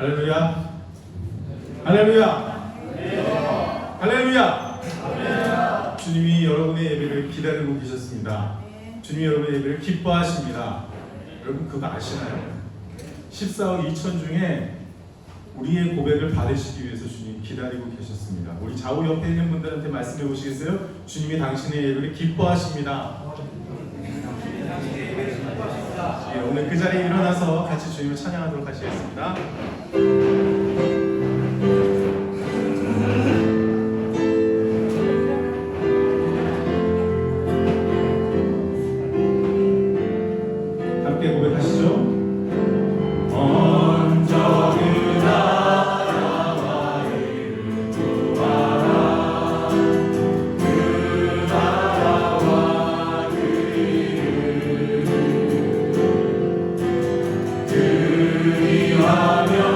할렐루야. 할렐루야. 할렐루야. 주님이 여러분의 예배를 기다리고 계셨습니다. 주님이 여러분의 예배를 기뻐하십니다. 여러분 그거 아시나요? 14억 2천 중에 우리의 고백을 받으시기 위해서 주님 기다리고 계셨습니다. 우리 좌우 옆에 있는 분들한테 말씀해 보시겠어요? 주님이 당신의 예배를 기뻐하십니다. 예, 오늘 그 자리에 일어나서 같이 주님을 찬양하도록 하시겠습니다. 함께 고백하시죠. 하며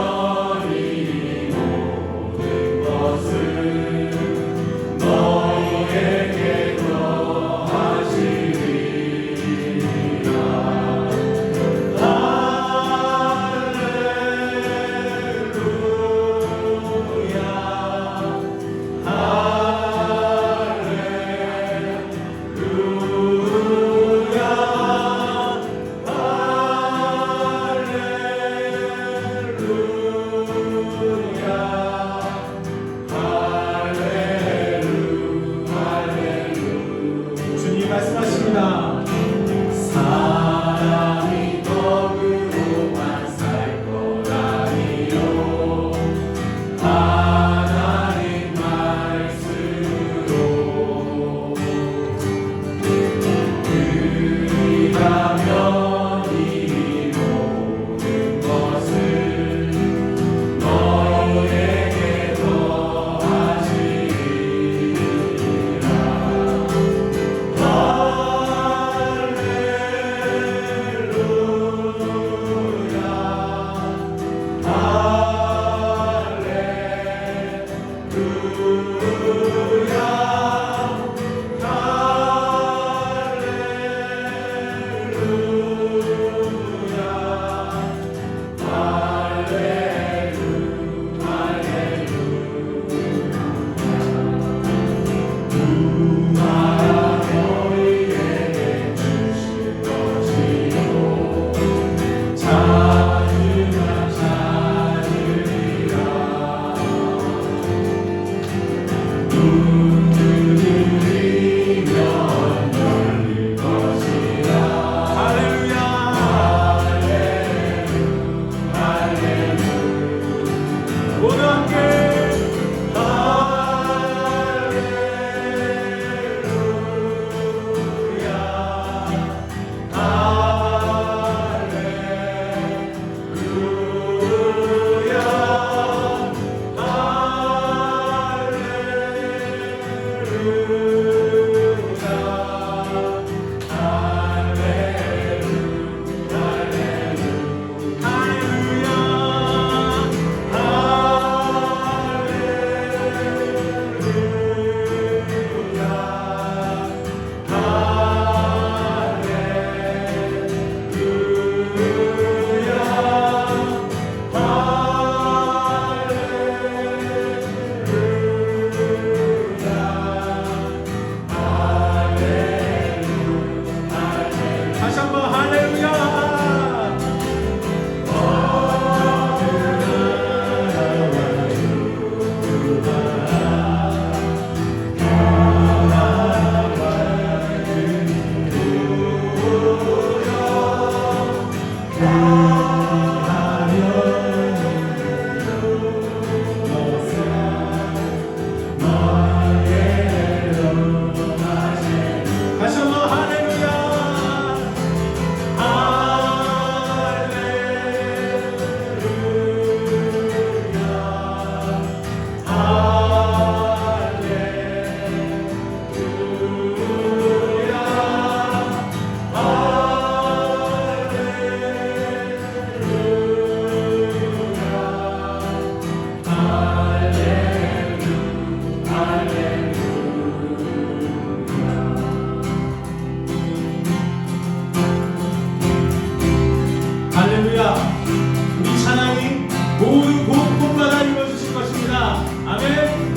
모든 곳곳마다 이루어주실 것입니다. 아멘.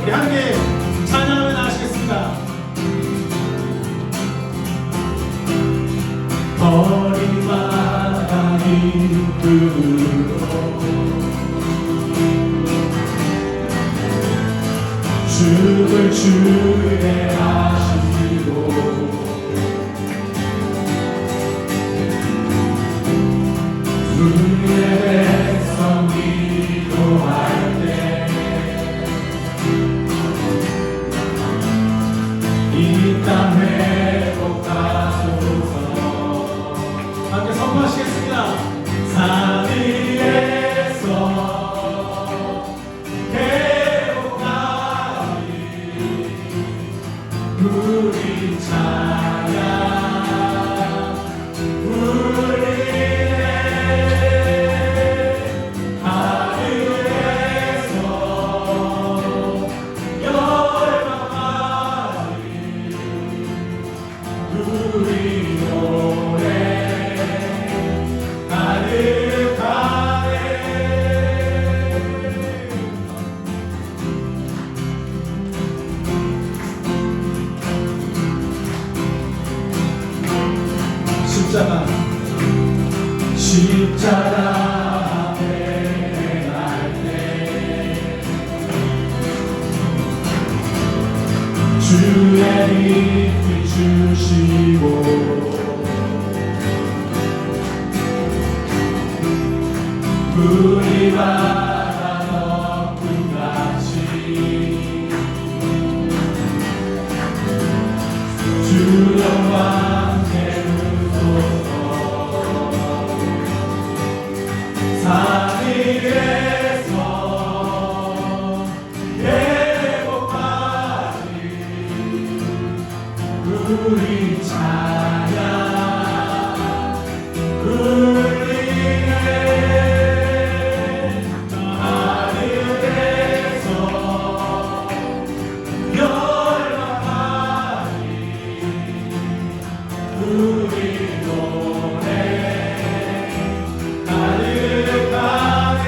우리 함께 찬양하며 나가시겠습니다. 거리마다 이끌어 죽을 주례하시고 주의 백성 기도할 때 이 땅 회복하소서. 함께 선포하시겠습니다. 산 위에서 회복하리 우리 찬양 울리네. 하늘에서 열방하리 우리 노래 가득하네. 십자가 앞에 갈 때 주의 빛 비추시고 우리 바다 덮음같이 주 영광 채우소서. 산 위에서 회복하리 우리 찬양 울리네. 하늘에서 열방하리 우리 노래 가득하네.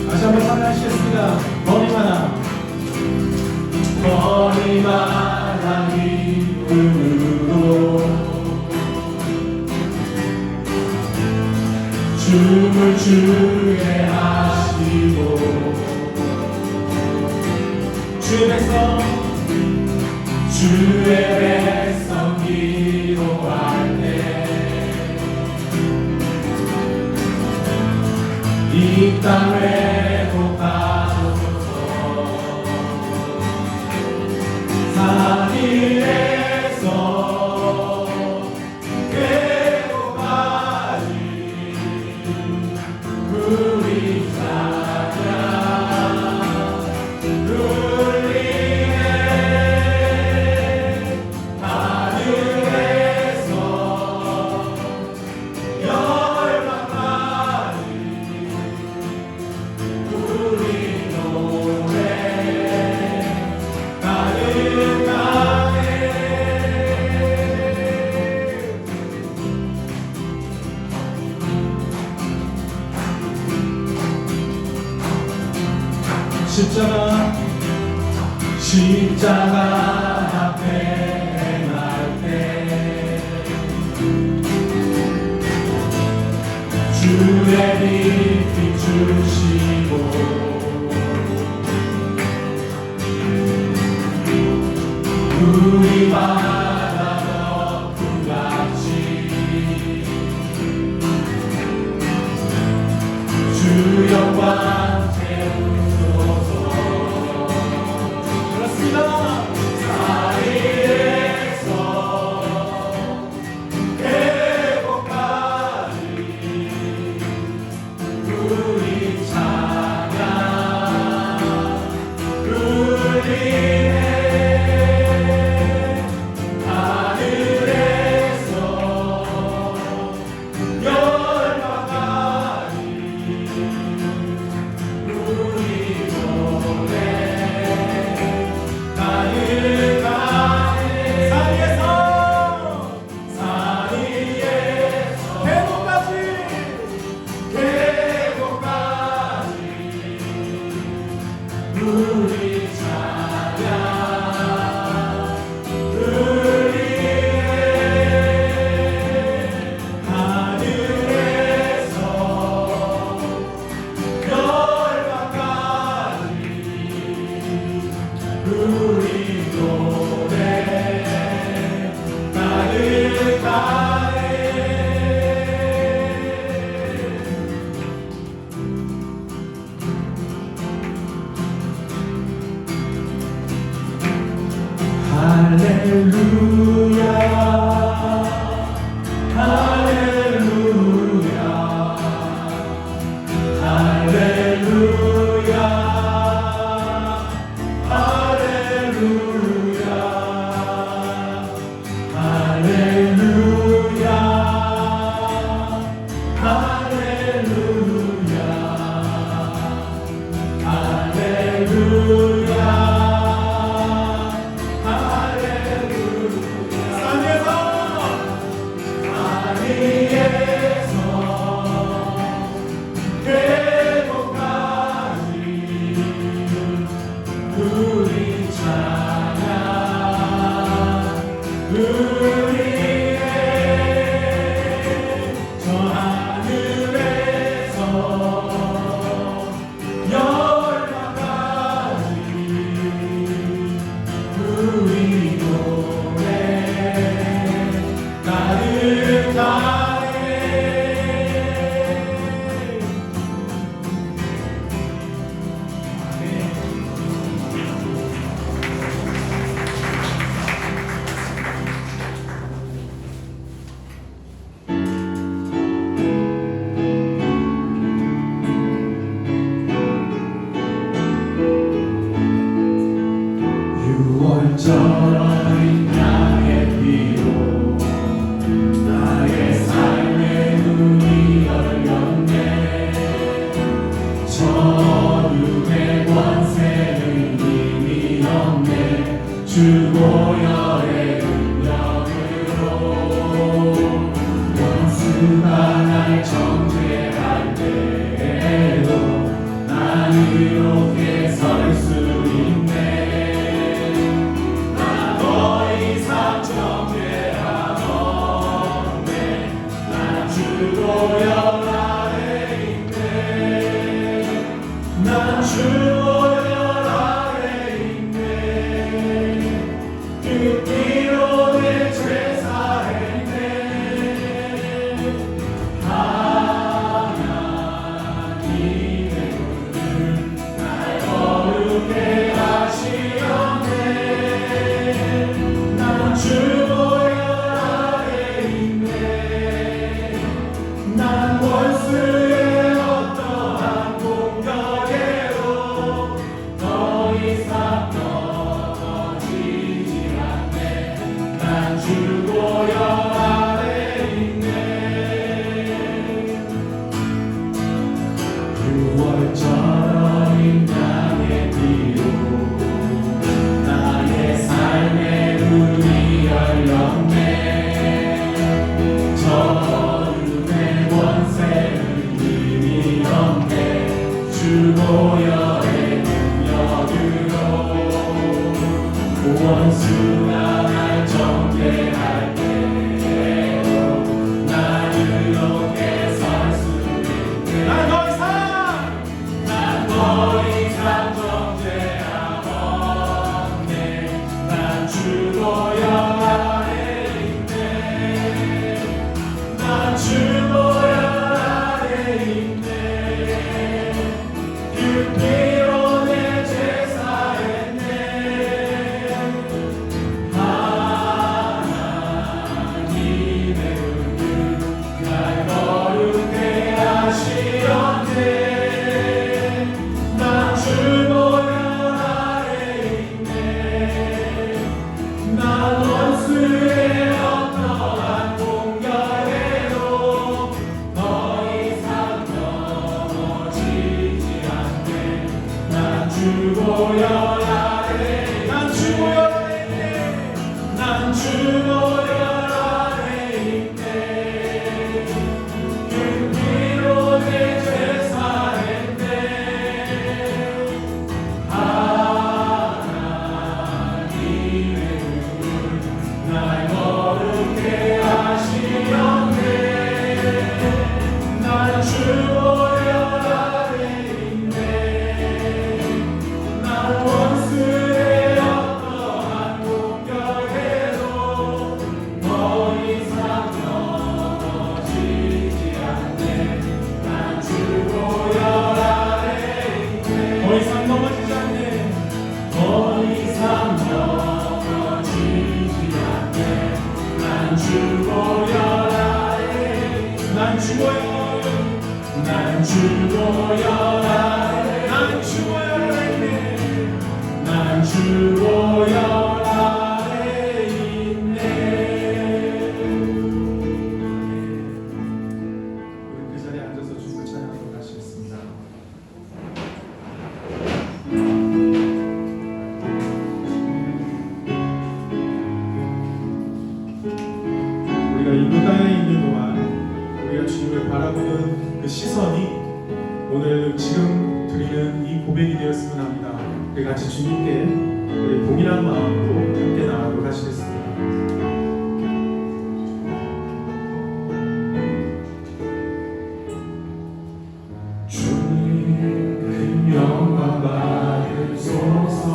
다시 한번 찬양하시겠습니다. 거리마다 기쁨으로 춤을 주례하시고 주의 백성 기도할 때 이 땅 회복하소서. 산 위에서 회복하리 우리 찬양 울리네. 하늘에서 열방하리 우리 노래 가득하네. 십자가 앞에 날 때 주의 빛 비추시고 우리 바다 덮음같이 주 영광 채우소서. 그렇습니다. 산 위에서 회복하리 우리 찬양 울리네. 하늘에서 열방하리 이상 죽어야 해. 난 죽어야 난 죽어야 해. 난 죽어야 해. 난 죽어야 해. 있네. 우리 그 자리에 앉아서 주님을 찬양하도록 하시겠습니다. 우리가 이 땅에 있는 동안 우리가 주님을 바라보는 그 시선이 오늘 지금 드리는 이 고백이 되었으면 합니다. 우리 같이 주님께 우리 동일한 마음으로 함께 나아가도록 하시겠습니다. 주님 큰 영광 받으소서.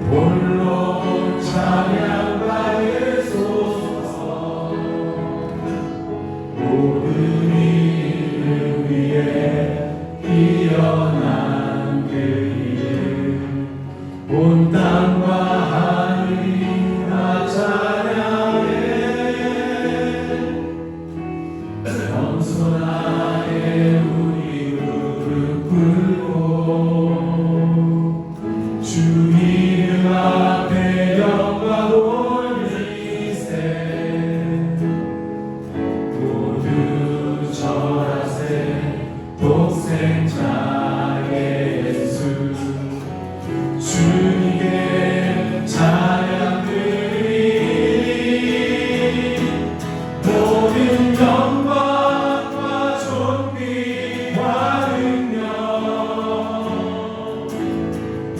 홀로 찬양 받으소서. 모든 이름 위에 뛰어난 그 이름 온 땅과 하늘이 다 찬양해. 겸손하게 우리 무릎 꿇고 주 이름 앞에 영광 올리세. 모두 절하세. 독생자 예수 주님께 찬양 드리니 모든 영광과 존귀와 능력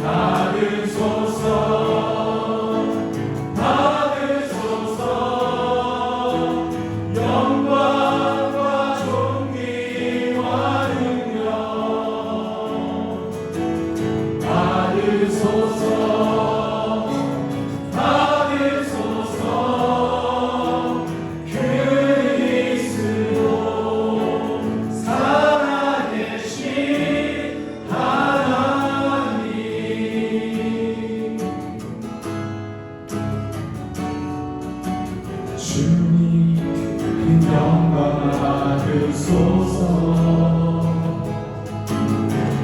받으소서. 받으소서. 영광과 존귀와 능력 받으소서. 받으소서. 그리스도 살아계신 하나님. 주님 큰 영광 받으소서.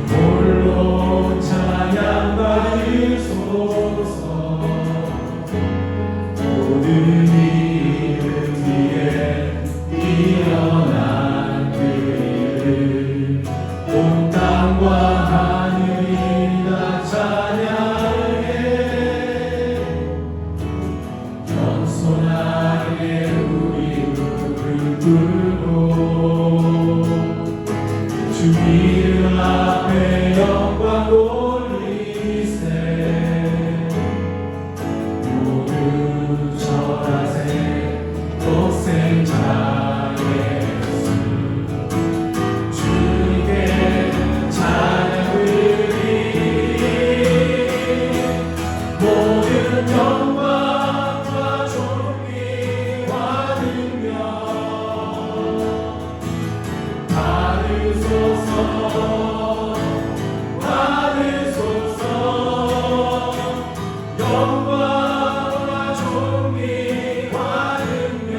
홀로 찬양 받으소서. 모든 이름 위에 뛰어난 그 이름 온 땅과 하늘이 다 찬양해. 겸손하게 우리 무릎 꿇고 주 이름 앞에 영광 올리세. 모두 절하세. 독생자 예수 주님께 찬양 드리니 모든 영광과 존귀와 능력 받으소서. 받으소서. 영광과 존귀와 능력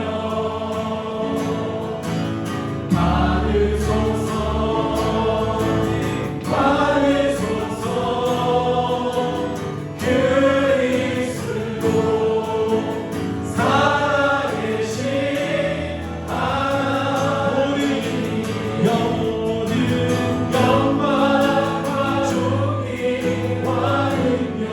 받으소서. 받으소서. 그리스도 살아계신 하나님. 모든 영광과 존귀와 능력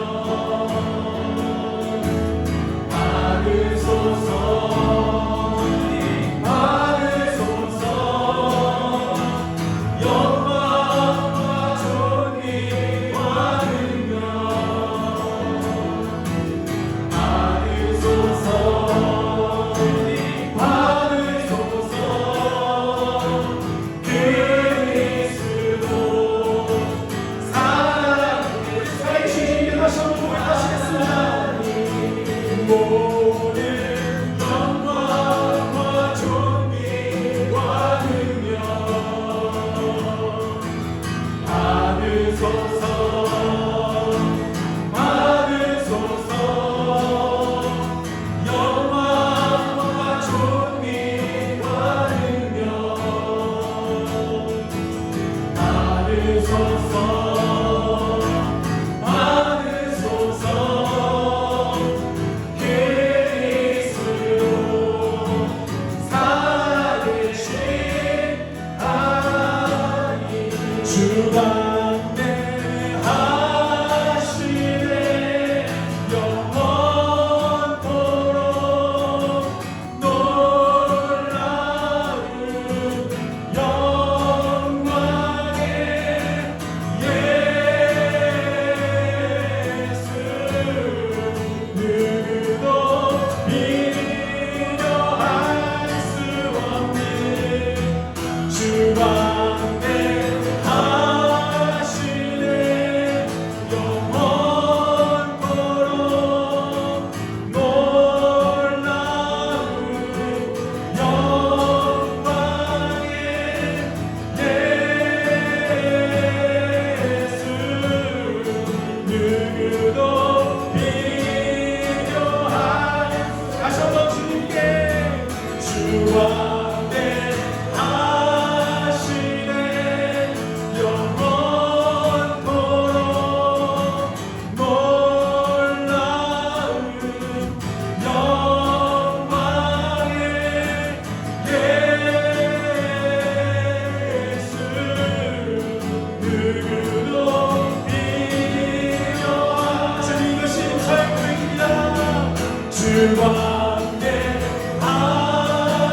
주와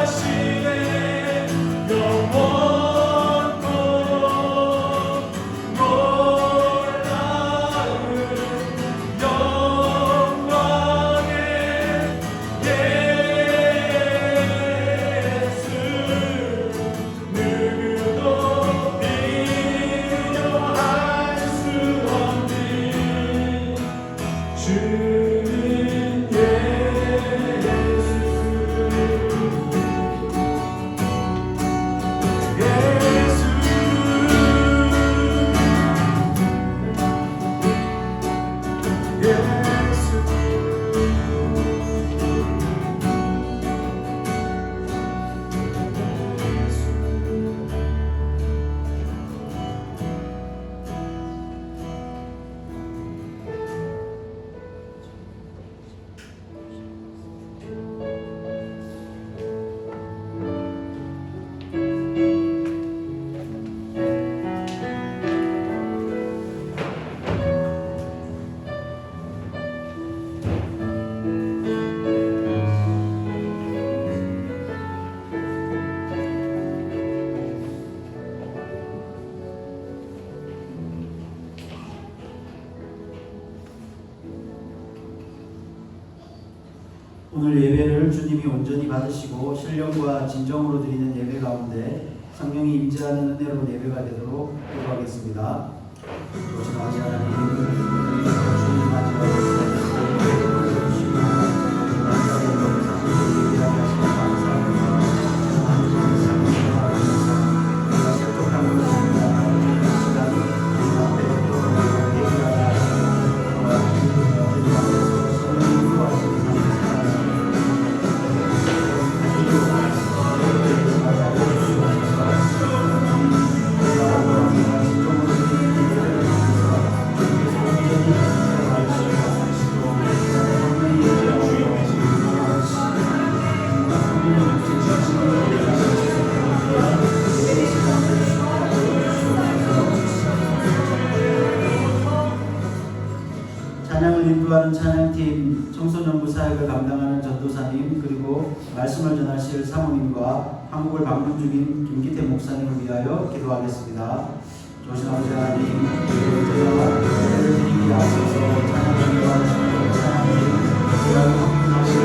하시네 영원토록 놀라운 영광의 예수 누구도 비교할 수 없는 주는 오늘 예배를 주님이 온전히 받으시고 신령과 진정으로 드리는 예배 가운데 성령이 임재하는 은혜로 예배가 되도록 기도하겠습니다. 오신 아버지 하나님, 주님 마지막에 찬양을 인도하는 찬양팀, 청소년부 사역을 감당하는 전도사님, 그리고 말씀을 전하실 사모님과 한국을 방문 중인 김기태 목사님을 위하여 기도하겠습니다. 조신 아버지 하나님, 저희가 예배를 드리기 앞서서 찬양을 인도하시고 찬양팀, 그리고 하시는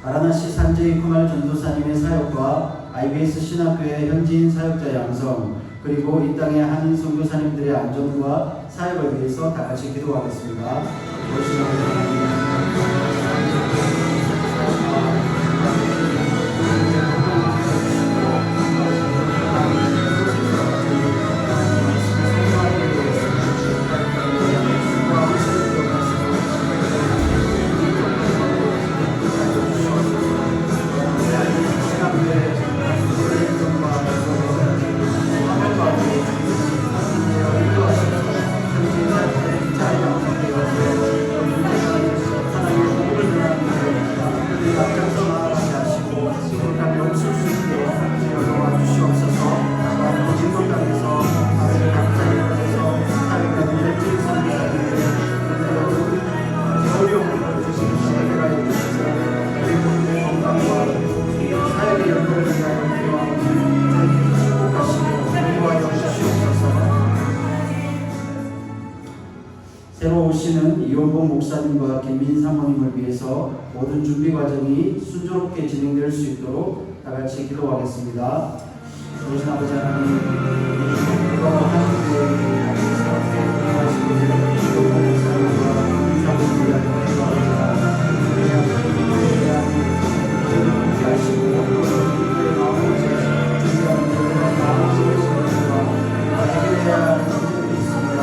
바라나시 산제이 쿠말 전도사님의 사역과 IBS 신학교의 현지인 사역자 양성, 그리고 이 땅의 한인 선교사님들의 안전과 사역을 위해서 다 같이 기도하겠습니다. 새로 오시는 이용복 목사님과 김민 사모님을 위해서 모든 준비 과정이 순조롭게 진행될 수 있도록 다 같이 기도하겠습니다. 좋으신 아버지 하나님, 그와 한국에 하시고 이용복 목사님과 김민 사모님을 위하여 기도합니다. 하시고 우리의 마음을 준비하는 모든 마음을 해결해야 하는 문제들이 있습니다.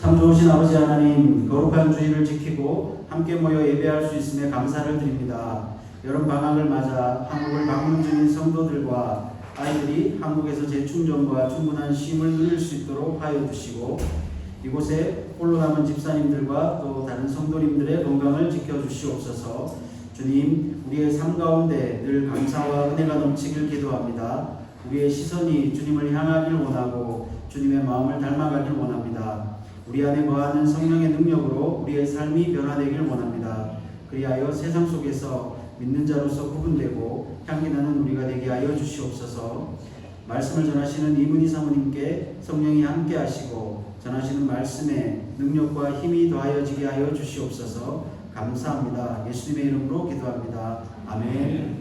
참 좋으신 아버지 하나님, 거룩한 주일을 지키고 함께 모여 예배할 수 있음에 감사를 드립니다. 여름 방학을 맞아 한국을 방문 중인 성도들과 아이들이 한국에서 재충전과 충분한 쉼을 누릴 수 있도록 하여 주시고, 이곳에 홀로 남은 집사님들과 또 다른 성도님들의 건강을 지켜주시옵소서. 주님, 우리의 삶 가운데 늘 감사와 은혜가 넘치길 기도합니다. 우리의 시선이 주님을 향하길 원하고 주님의 마음을 닮아가길 원합니다. 우리 안에 거하는 성령의 능력으로 우리의 삶이 변화되길 원합니다. 그리하여 세상 속에서 믿는 자로서 구분되고 향기나는 우리가 되게 하여 주시옵소서. 말씀을 전하시는 이문희 사모님께 성령이 함께 하시고 전하시는 말씀에 능력과 힘이 더하여지게 하여 주시옵소서. 감사합니다. 예수님의 이름으로 기도합니다. 아멘.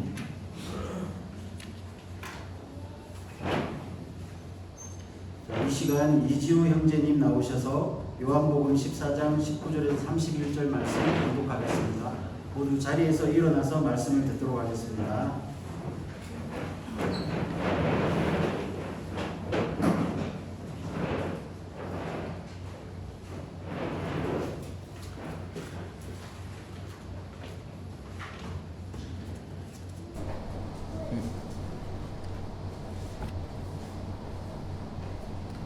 이 시간 이지우 형제님 나오셔서 요한복음 14장 19절에서 31절 말씀 공독하겠습니다. 모두 자리에서 일어나서 말씀을 듣도록 하겠습니다.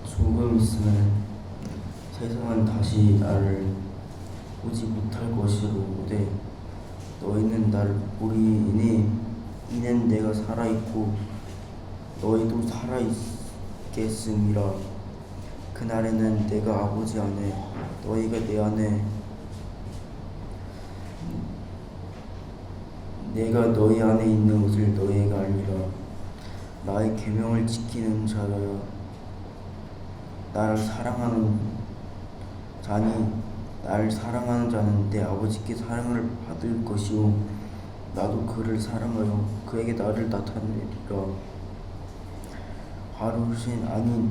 조금 있으면 세상은 다시 나를 보지 못할 것이로되 너희는 나를 보리니 이는 내가 살아있고 너희도 살아있겠음이라. 그날에는 내가 아버지 안에 너희가 내 안에 내가 너희 안에 있는 것을 너희가 알리라. 나의 계명을 지키는 자여 나를 사랑하는 자니 나를 사랑하는 자는 내 아버지께 사랑을 받을 것이요 나도 그를 사랑하여 그에게 나를 나타내리라. 바로신 아닌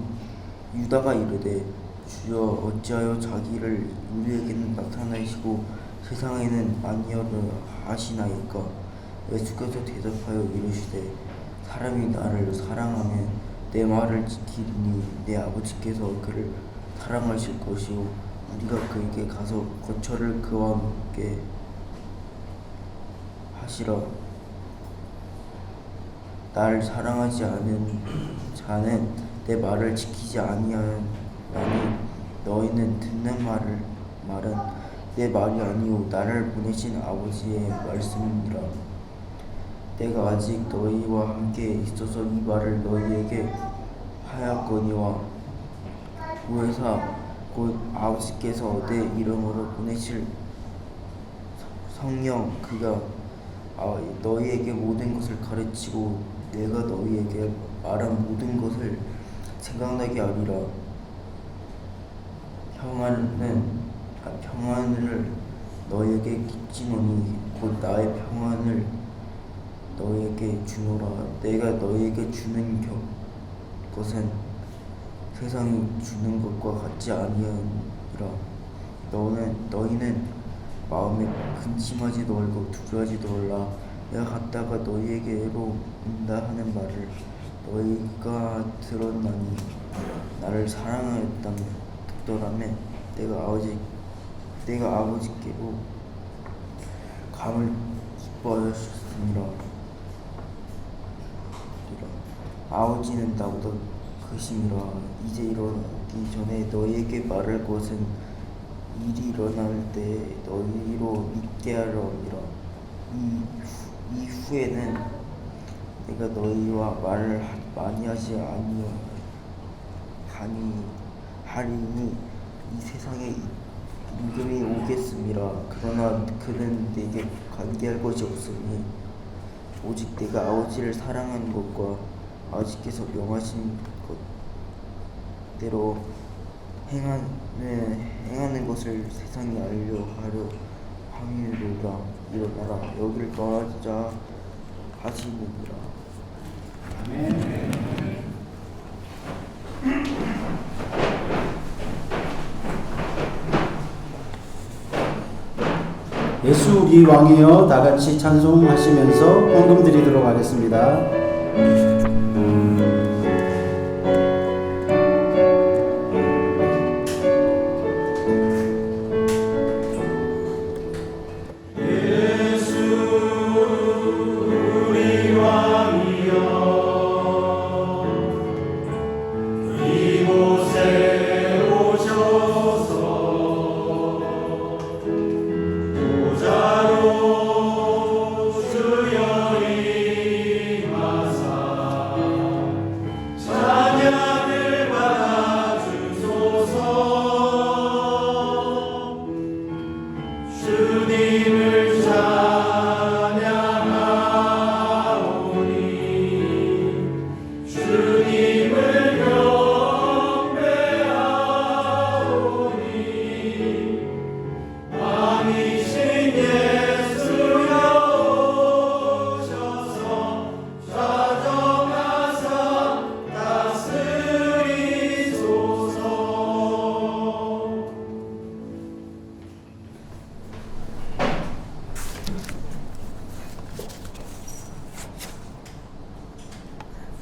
유다가 이르되 주여 어찌하여 자기를 우리에게는 나타내시고 세상에는 아니하려 하시나이까. 예수께서 대답하여 이르시되 사람이 나를 사랑하면 내 말을 지키리니 내 아버지께서 그를 사랑하실 것이요 우리가 그에게 가서 거처를 그와 함께 하시라. 나를 사랑하지 않은 자는 내 말을 지키지 아니하나니 너희는 듣는 말은 내 말이 아니요 나를 보내신 아버지의 말씀이니라. 내가 아직 너희와 함께 있어서 이 말을 너희에게 하였거니와 보혜사 곧 아버지께서 내 이름으로 보내실 성령 그가 너희에게 모든 것을 가르치고 내가 너희에게 말한 모든 것을 생각나게 하리라. 평안을 너희에게 끼치노니 곧 나의 평안을 너희에게 주노라. 내가 너희에게 주는 것은 세상이 주는 것과 같지 아니하니라. 너희는 마음에 근심하지도 말고 두려워하지도 말라. 내가 갔다가 너희에게로 온다 하는 말을 너희가 들었나니 나를 사랑하였더라면 내가 아버지께로 감을 기뻐하였으니라. 아버지는 나보다 크심이라. 이제 일어나기 전에 너희에게 말할 것은 일이 일어날 때 너희로 믿게 하려 함이라. 이후에는 내가 너희와 말을 많이 하지 하리니 이 세상에 임금이 오겠음이라. 그러나 그는 내게 관계할 것이 없으니 오직 내가 아버지를 사랑하는 것과 아버지께서 명하신 것대로 행하는 것을 세상에 하려 함이로라. 일어나라, 여기를 떠나자 하시니라. 아멘. 예수 우리 왕이여, 다 같이 찬송하시면서 헌금 드리도록 하겠습니다.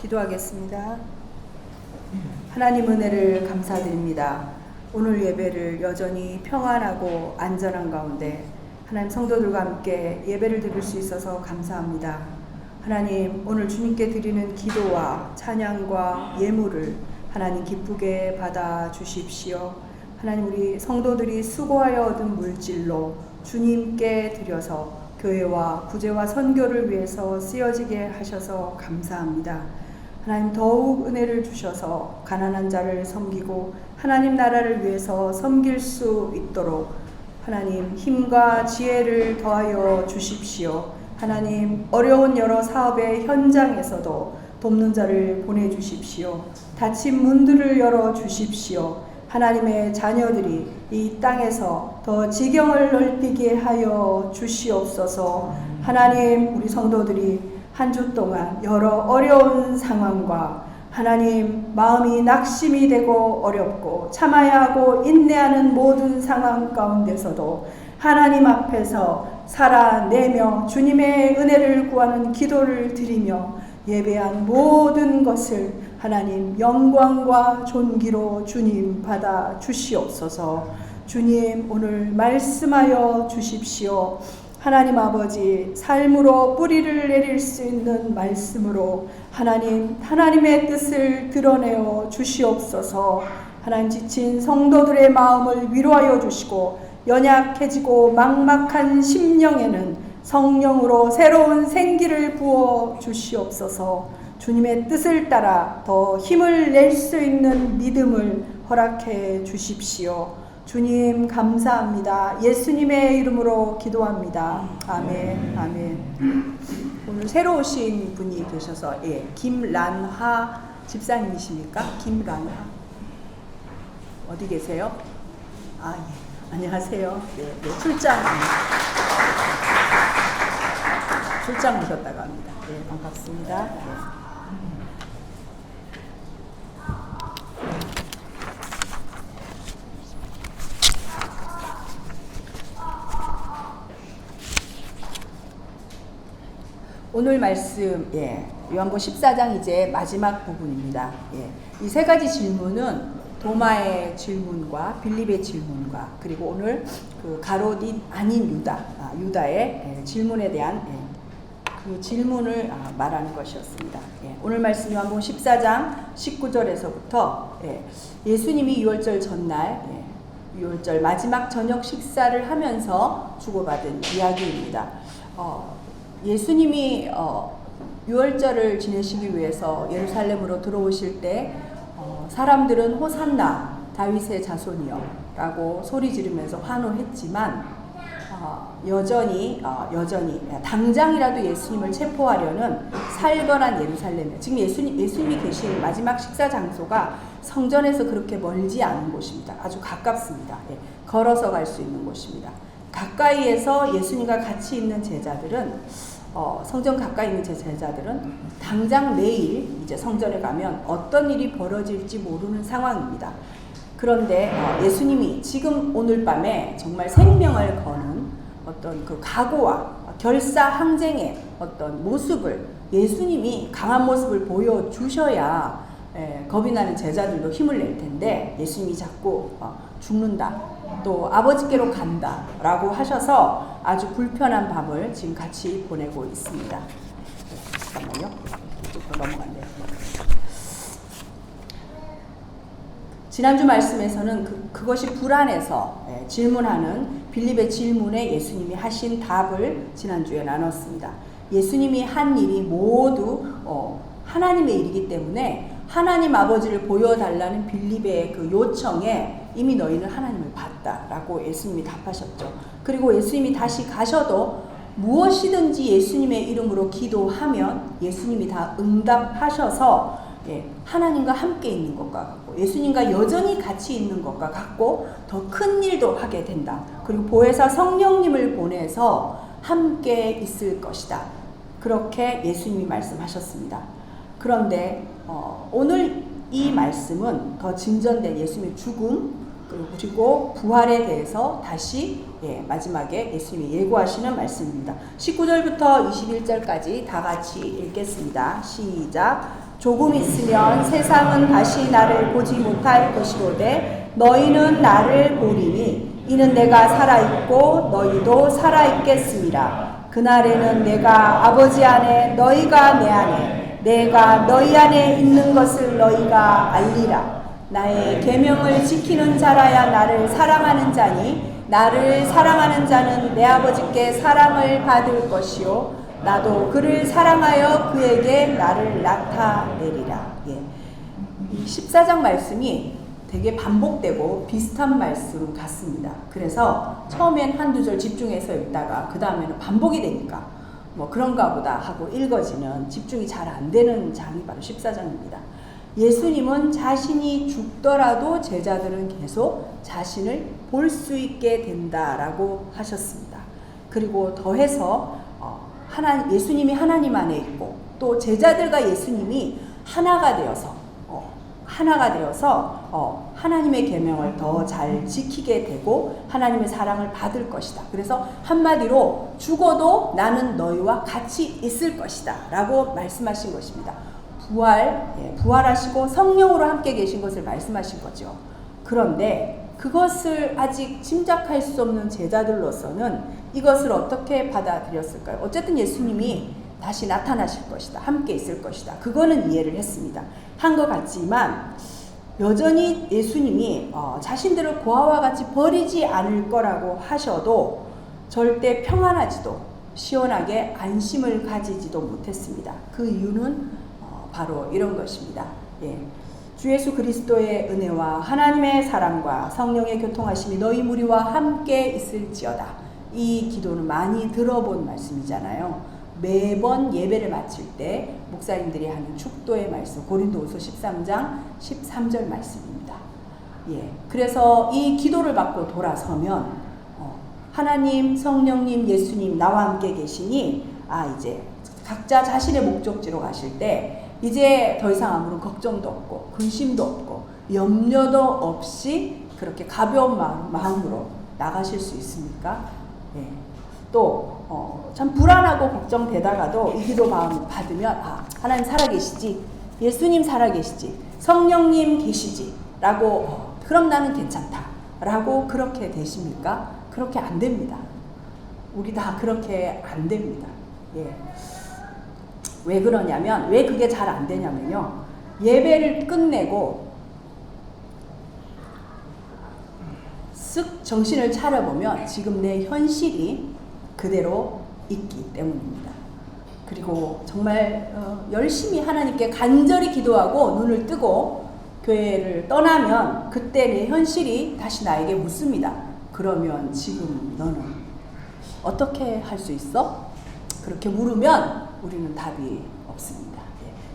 기도하겠습니다. 하나님 은혜를 감사드립니다. 오늘 예배를 여전히 평안하고 안전한 가운데 하나님 성도들과 함께 예배를 드릴 수 있어서 감사합니다. 하나님, 오늘 주님께 드리는 기도와 찬양과 예물을 하나님 기쁘게 받아 주십시오. 하나님, 우리 성도들이 수고하여 얻은 물질로 주님께 드려서 교회와 구제와 선교를 위해서 쓰여지게 하셔서 감사합니다. 하나님, 더욱 은혜를 주셔서 가난한 자를 섬기고 하나님 나라를 위해서 섬길 수 있도록 하나님 힘과 지혜를 더하여 주십시오. 하나님, 어려운 여러 사업의 현장에서도 돕는 자를 보내주십시오. 닫힌 문들을 열어주십시오. 하나님의 자녀들이 이 땅에서 더 지경을 넓히게 하여 주시옵소서. 하나님, 우리 성도들이 한 주 동안 여러 어려운 상황과 하나님 마음이 낙심이 되고 어렵고 참아야 하고 인내하는 모든 상황 가운데서도 하나님 앞에서 살아내며 주님의 은혜를 구하는 기도를 드리며 예배한 모든 것을 하나님 영광과 존귀로 주님 받아 주시옵소서. 주님, 오늘 말씀하여 주십시오. 하나님 아버지, 삶으로 뿌리를 내릴 수 있는 말씀으로 하나님의 뜻을 드러내어 주시옵소서. 하나님, 지친 성도들의 마음을 위로하여 주시고 연약해지고 막막한 심령에는 성령으로 새로운 생기를 부어 주시옵소서. 주님의 뜻을 따라 더 힘을 낼 수 있는 믿음을 허락해 주십시오. 주님 감사합니다. 예수님의 이름으로 기도합니다. 아멘. 아멘. 오늘 새로 오신 분이 계셔서 김란하 집사님이십니까? 김란하 어디 계세요? 안녕하세요. 네, 출장 오셨다고 합니다. 네, 반갑습니다. 네. 오늘 말씀, 요한복음 14장 이제 마지막 부분입니다. 이 세 가지 질문은 도마의 질문과 빌립의 질문과 그리고 오늘 그 가롯 아닌 유다의 질문에 대한 그 질문을 말하는 것이었습니다. 오늘 말씀 요한복음 14장 19절에서부터 예수님이 유월절 전날 유월절 마지막 저녁 식사를 하면서 주고받은 이야기입니다. 예수님이 유월절을 지내시기 위해서 예루살렘으로 들어오실 때 사람들은 호산나 다윗의 자손이여 라고 소리 지르면서 환호했지만 여전히 당장이라도 예수님을 체포하려는 살벌한 예루살렘, 지금 예수님이 계신 마지막 식사 장소가 성전에서 그렇게 멀지 않은 곳입니다. 아주 가깝습니다. 걸어서 갈 수 있는 곳입니다. 가까이에서 예수님과 같이 있는 제자들은 성전 가까이 있는 제 제자들은 당장 내일 이제 성전에 가면 어떤 일이 벌어질지 모르는 상황입니다. 그런데 예수님이 지금 오늘 밤에 정말 생명을 거는 어떤 그 각오와 결사항쟁의 어떤 모습을 예수님이 강한 모습을 보여주셔야 겁이 나는 제자들도 힘을 낼 텐데 예수님이 자꾸 죽는다 또 아버지께로 간다 라고 하셔서 아주 불편한 밤을 지금 같이 보내고 있습니다. 잠깐만요. 이쪽으로 넘어갔네요. 지난주 말씀에서는 그것이 불안해서 질문하는 빌립의 질문에 예수님이 하신 답을 지난주에 나눴습니다. 예수님이 한 일이 모두 하나님의 일이기 때문에 하나님 아버지를 보여달라는 빌립의 그 요청에 이미 너희는 하나님을 봤다라고 예수님이 답하셨죠. 그리고 예수님이 다시 가셔도 무엇이든지 예수님의 이름으로 기도하면 예수님이 다 응답하셔서 하나님과 함께 있는 것과 같고 예수님과 여전히 같이 있는 것과 같고 더 큰 일도 하게 된다. 그리고 보혜사 성령님을 보내서 함께 있을 것이다. 그렇게 예수님이 말씀하셨습니다. 그런데 오늘 이 말씀은 더 진전된 예수님의 죽음 그리고 부활에 대해서 다시 마지막에 예수님이 예고하시는 말씀입니다. 19절부터 21절까지 다 같이 읽겠습니다. 시작. 조금 있으면 세상은 다시 나를 보지 못할 것이로되 너희는 나를 보리니 이는 내가 살아있고 너희도 살아있겠습니다. 그날에는 내가 아버지 안에 너희가 내 안에 내가 너희 안에 있는 것을 너희가 알리라. 나의 계명을 지키는 자라야 나를 사랑하는 자니 나를 사랑하는 자는 내 아버지께 사랑을 받을 것이요 나도 그를 사랑하여 그에게 나를 나타내리라. 이 14장 말씀이 되게 반복되고 비슷한 말씀 같습니다. 그래서 처음엔 한두 절 집중해서 읽다가 그 다음에는 반복이 되니까 뭐 그런가 보다 하고 읽어지는 집중이 잘 안 되는 장이 바로 14장입니다. 예수님은 자신이 죽더라도 제자들은 계속 자신을 볼 수 있게 된다라고 하셨습니다. 그리고 더해서 예수님이 하나님 안에 있고 또 제자들과 예수님이 하나가 되어서 하나님의 계명을 더 잘 지키게 되고 하나님의 사랑을 받을 것이다. 그래서 한마디로 죽어도 나는 너희와 같이 있을 것이다 라고 말씀하신 것입니다. 부활하시고 성령으로 함께 계신 것을 말씀하신 거죠. 그런데 그것을 아직 짐작할 수 없는 제자들로서는 이것을 어떻게 받아들였을까요? 어쨌든 예수님이 다시 나타나실 것이다. 함께 있을 것이다. 그거는 이해를 했습니다. 한 것 같지만 여전히 예수님이 자신들을 고아와 같이 버리지 않을 거라고 하셔도 절대 평안하지도 시원하게 안심을 가지지도 못했습니다. 그 이유는 바로 이런 것입니다. 주 예수 그리스도의 은혜와 하나님의 사랑과 성령의 교통하심이 너희 무리와 함께 있을지어다. 이 기도는 많이 들어본 말씀이잖아요. 매번 예배를 마칠 때 목사님들이 하는 축도의 말씀, 고린도후서 13장 13절 말씀입니다. 그래서 이 기도를 받고 돌아서면 하나님, 성령님, 예수님 나와 함께 계시니 이제 각자 자신의 목적지로 가실 때 이제 더 이상 아무런 걱정도 없고 근심도 없고 염려도 없이 그렇게 가벼운 마음으로 나가실 수 있습니까? 또 참 불안하고 걱정되다가도 이 기도 마음 받으면 하나님 살아계시지, 예수님 살아계시지, 성령님 계시지 라고 그럼 나는 괜찮다 라고 그렇게 되십니까? 그렇게 안 됩니다. 우리 다 그렇게 안 됩니다. 왜 그러냐면, 왜 그게 잘 안 되냐면요, 예배를 끝내고 쓱 정신을 차려보면 지금 내 현실이 그대로 있기 때문입니다. 그리고 정말 열심히 하나님께 간절히 기도하고 눈을 뜨고 교회를 떠나면 그때 내 현실이 다시 나에게 묻습니다. 그러면 지금 너는 어떻게 할 수 있어? 그렇게 물으면 우리는 답이 없습니다.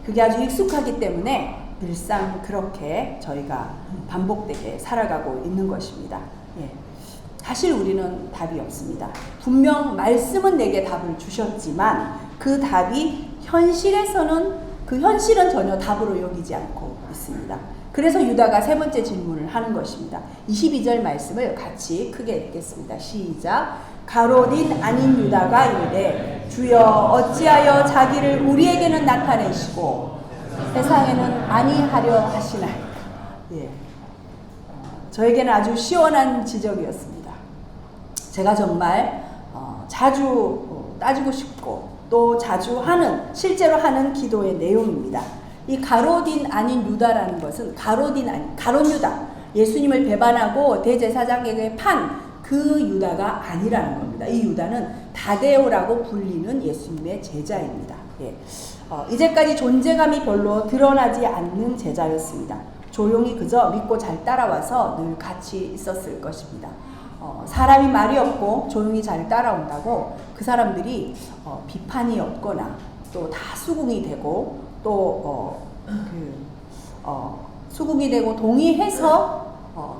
그게 아주 익숙하기 때문에 늘상 그렇게 저희가 반복되게 살아가고 있는 것입니다. 사실 우리는 답이 없습니다. 분명 말씀은 내게 답을 주셨지만 그 답이 현실에서는 그 현실은 전혀 답으로 여기지 않고 있습니다. 그래서 유다가 세 번째 질문을 하는 것입니다. 22절 말씀을 같이 크게 읽겠습니다. 시작. 가롯인 아닌 유다가 이르되 주여 어찌하여 자기를 우리에게는 나타내시고 세상에는 아니하려 하시나이까. 저에게는 아주 시원한 지적이었습니다. 제가 정말 자주 따지고 싶고 또 자주 하는 실제로 하는 기도의 내용입니다. 이 가롯인 아닌 유다라는 것은 가롯 유다, 예수님을 배반하고 대제사장에게 판 그 유다가 아니라는 겁니다. 이 유다는 다데오라고 불리는 예수님의 제자입니다. 이제까지 존재감이 별로 드러나지 않는 제자였습니다. 조용히 그저 믿고 잘 따라와서 늘 같이 있었을 것입니다. 사람이 말이 없고 조용히 잘 따라온다고 그 사람들이 비판이 없거나 또 다 수긍이 되고 또 수긍이 되고 동의해서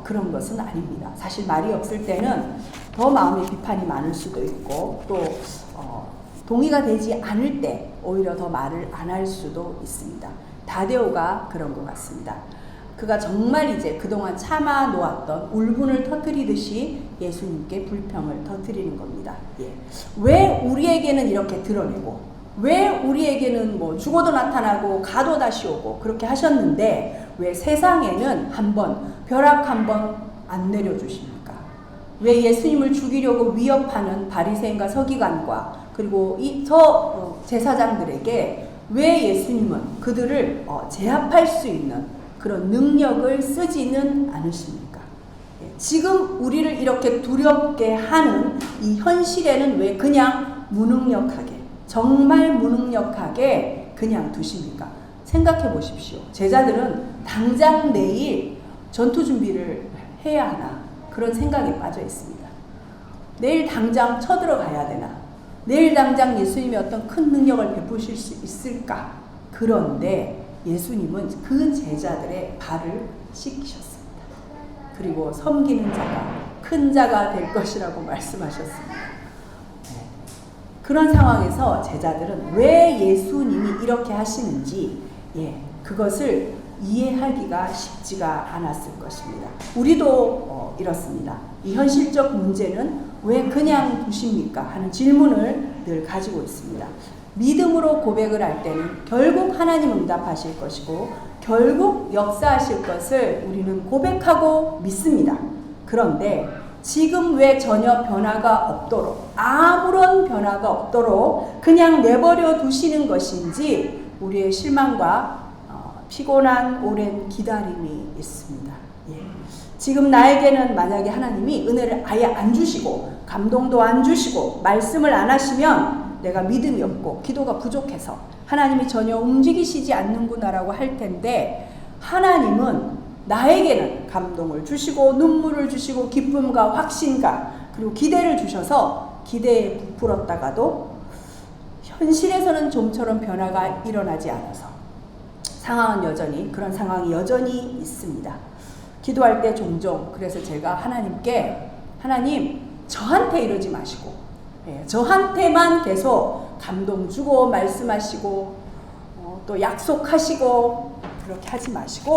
그런 것은 아닙니다. 사실 말이 없을 때는 더 마음의 비판이 많을 수도 있고 또 동의가 되지 않을 때 오히려 더 말을 안 할 수도 있습니다. 다데오가 그런 것 같습니다. 그가 정말 이제 그동안 참아 놓았던 울분을 터뜨리듯이 예수님께 불평을 터뜨리는 겁니다. 왜 우리에게는 이렇게 드러내고 왜 우리에게는 뭐 죽어도 나타나고 가도 다시 오고 그렇게 하셨는데 왜 세상에는 한번 벼락 한번 안 내려주십니까? 왜 예수님을 죽이려고 위협하는 바리새인과 서기관과 그리고 제사장들에게 왜 예수님은 그들을 제압할 수 있는 그런 능력을 쓰지는 않으십니까? 지금 우리를 이렇게 두렵게 하는 이 현실에는 왜 그냥 무능력하게 정말 무능력하게 그냥 두십니까? 생각해 보십시오. 제자들은 당장 내일 전투 준비를 해야 하나 그런 생각에 빠져 있습니다. 내일 당장 쳐들어가야 되나? 내일 당장 예수님이 어떤 큰 능력을 베푸실 수 있을까? 그런데 예수님은 그 제자들의 발을 씻기셨습니다. 그리고 섬기는 자가 큰 자가 될 것이라고 말씀하셨습니다. 그런 상황에서 제자들은 왜 예수님이 이렇게 하시는지 그것을 이해하기가 쉽지가 않았을 것입니다. 우리도 이렇습니다. 이 현실적 문제는 왜 그냥 두십니까? 하는 질문을 늘 가지고 있습니다. 믿음으로 고백을 할 때는 결국 하나님 응답하실 것이고 결국 역사하실 것을 우리는 고백하고 믿습니다. 그런데 지금 왜 전혀 변화가 없도록 아무런 변화가 없도록 그냥 내버려 두시는 것인지 우리의 실망과 피곤한 오랜 기다림이 있습니다. 지금 나에게는 만약에 하나님이 은혜를 아예 안 주시고 감동도 안 주시고 말씀을 안 하시면 내가 믿음이 없고 기도가 부족해서 하나님이 전혀 움직이시지 않는구나라고 할 텐데 하나님은 나에게는 감동을 주시고 눈물을 주시고 기쁨과 확신과 그리고 기대를 주셔서 기대에 부풀었다가도 현실에서는 좀처럼 변화가 일어나지 않아서 상황은 여전히 그런 상황이 여전히 있습니다. 기도할 때 종종 그래서 제가 하나님께 하나님 저한테 이러지 마시고 저한테만 계속 감동 주고 말씀하시고 또 약속하시고 그렇게 하지 마시고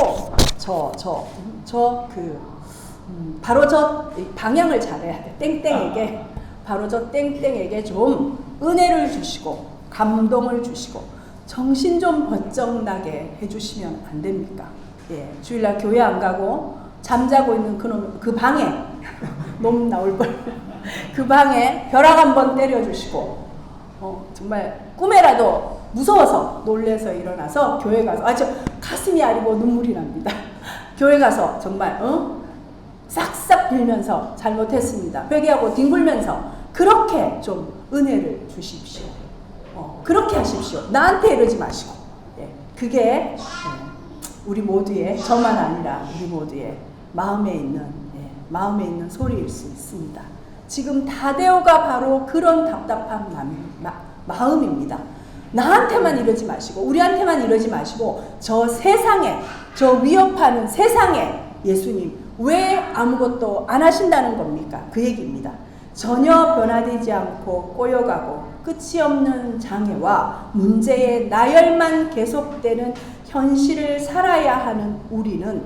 바로 저 방향을 잘해야 돼. 땡땡에게 바로 저 땡땡에게 좀 은혜를 주시고 감동을 주시고 정신 좀 번쩍 나게 해주시면 안 됩니까? 주일날 교회 안 가고 잠자고 있는 그 방에 놈 나올 걸 그 방에 벼락 한번 때려주시고 정말 꿈에라도 무서워서 놀래서 일어나서 교회 가서 아주 가슴이 아리고 눈물이 납니다. 교회 가서 정말 싹싹 빌면서 잘못했습니다. 회개하고 뒹굴면서 그렇게 좀 은혜를 주십시오. 그렇게 하십시오. 나한테 이러지 마시고. 예, 그게 우리 모두의, 저만 아니라 우리 모두의 마음에 있는 소리일 수 있습니다. 지금 다데오가 바로 그런 답답한 마음입니다. 나한테만 이러지 마시고, 우리한테만 이러지 마시고, 저 세상에, 저 위협하는 세상에 예수님 왜 아무것도 안 하신다는 겁니까? 그 얘기입니다. 전혀 변화되지 않고 꼬여가고 끝이 없는 장애와 문제의 나열만 계속되는 현실을 살아야 하는 우리는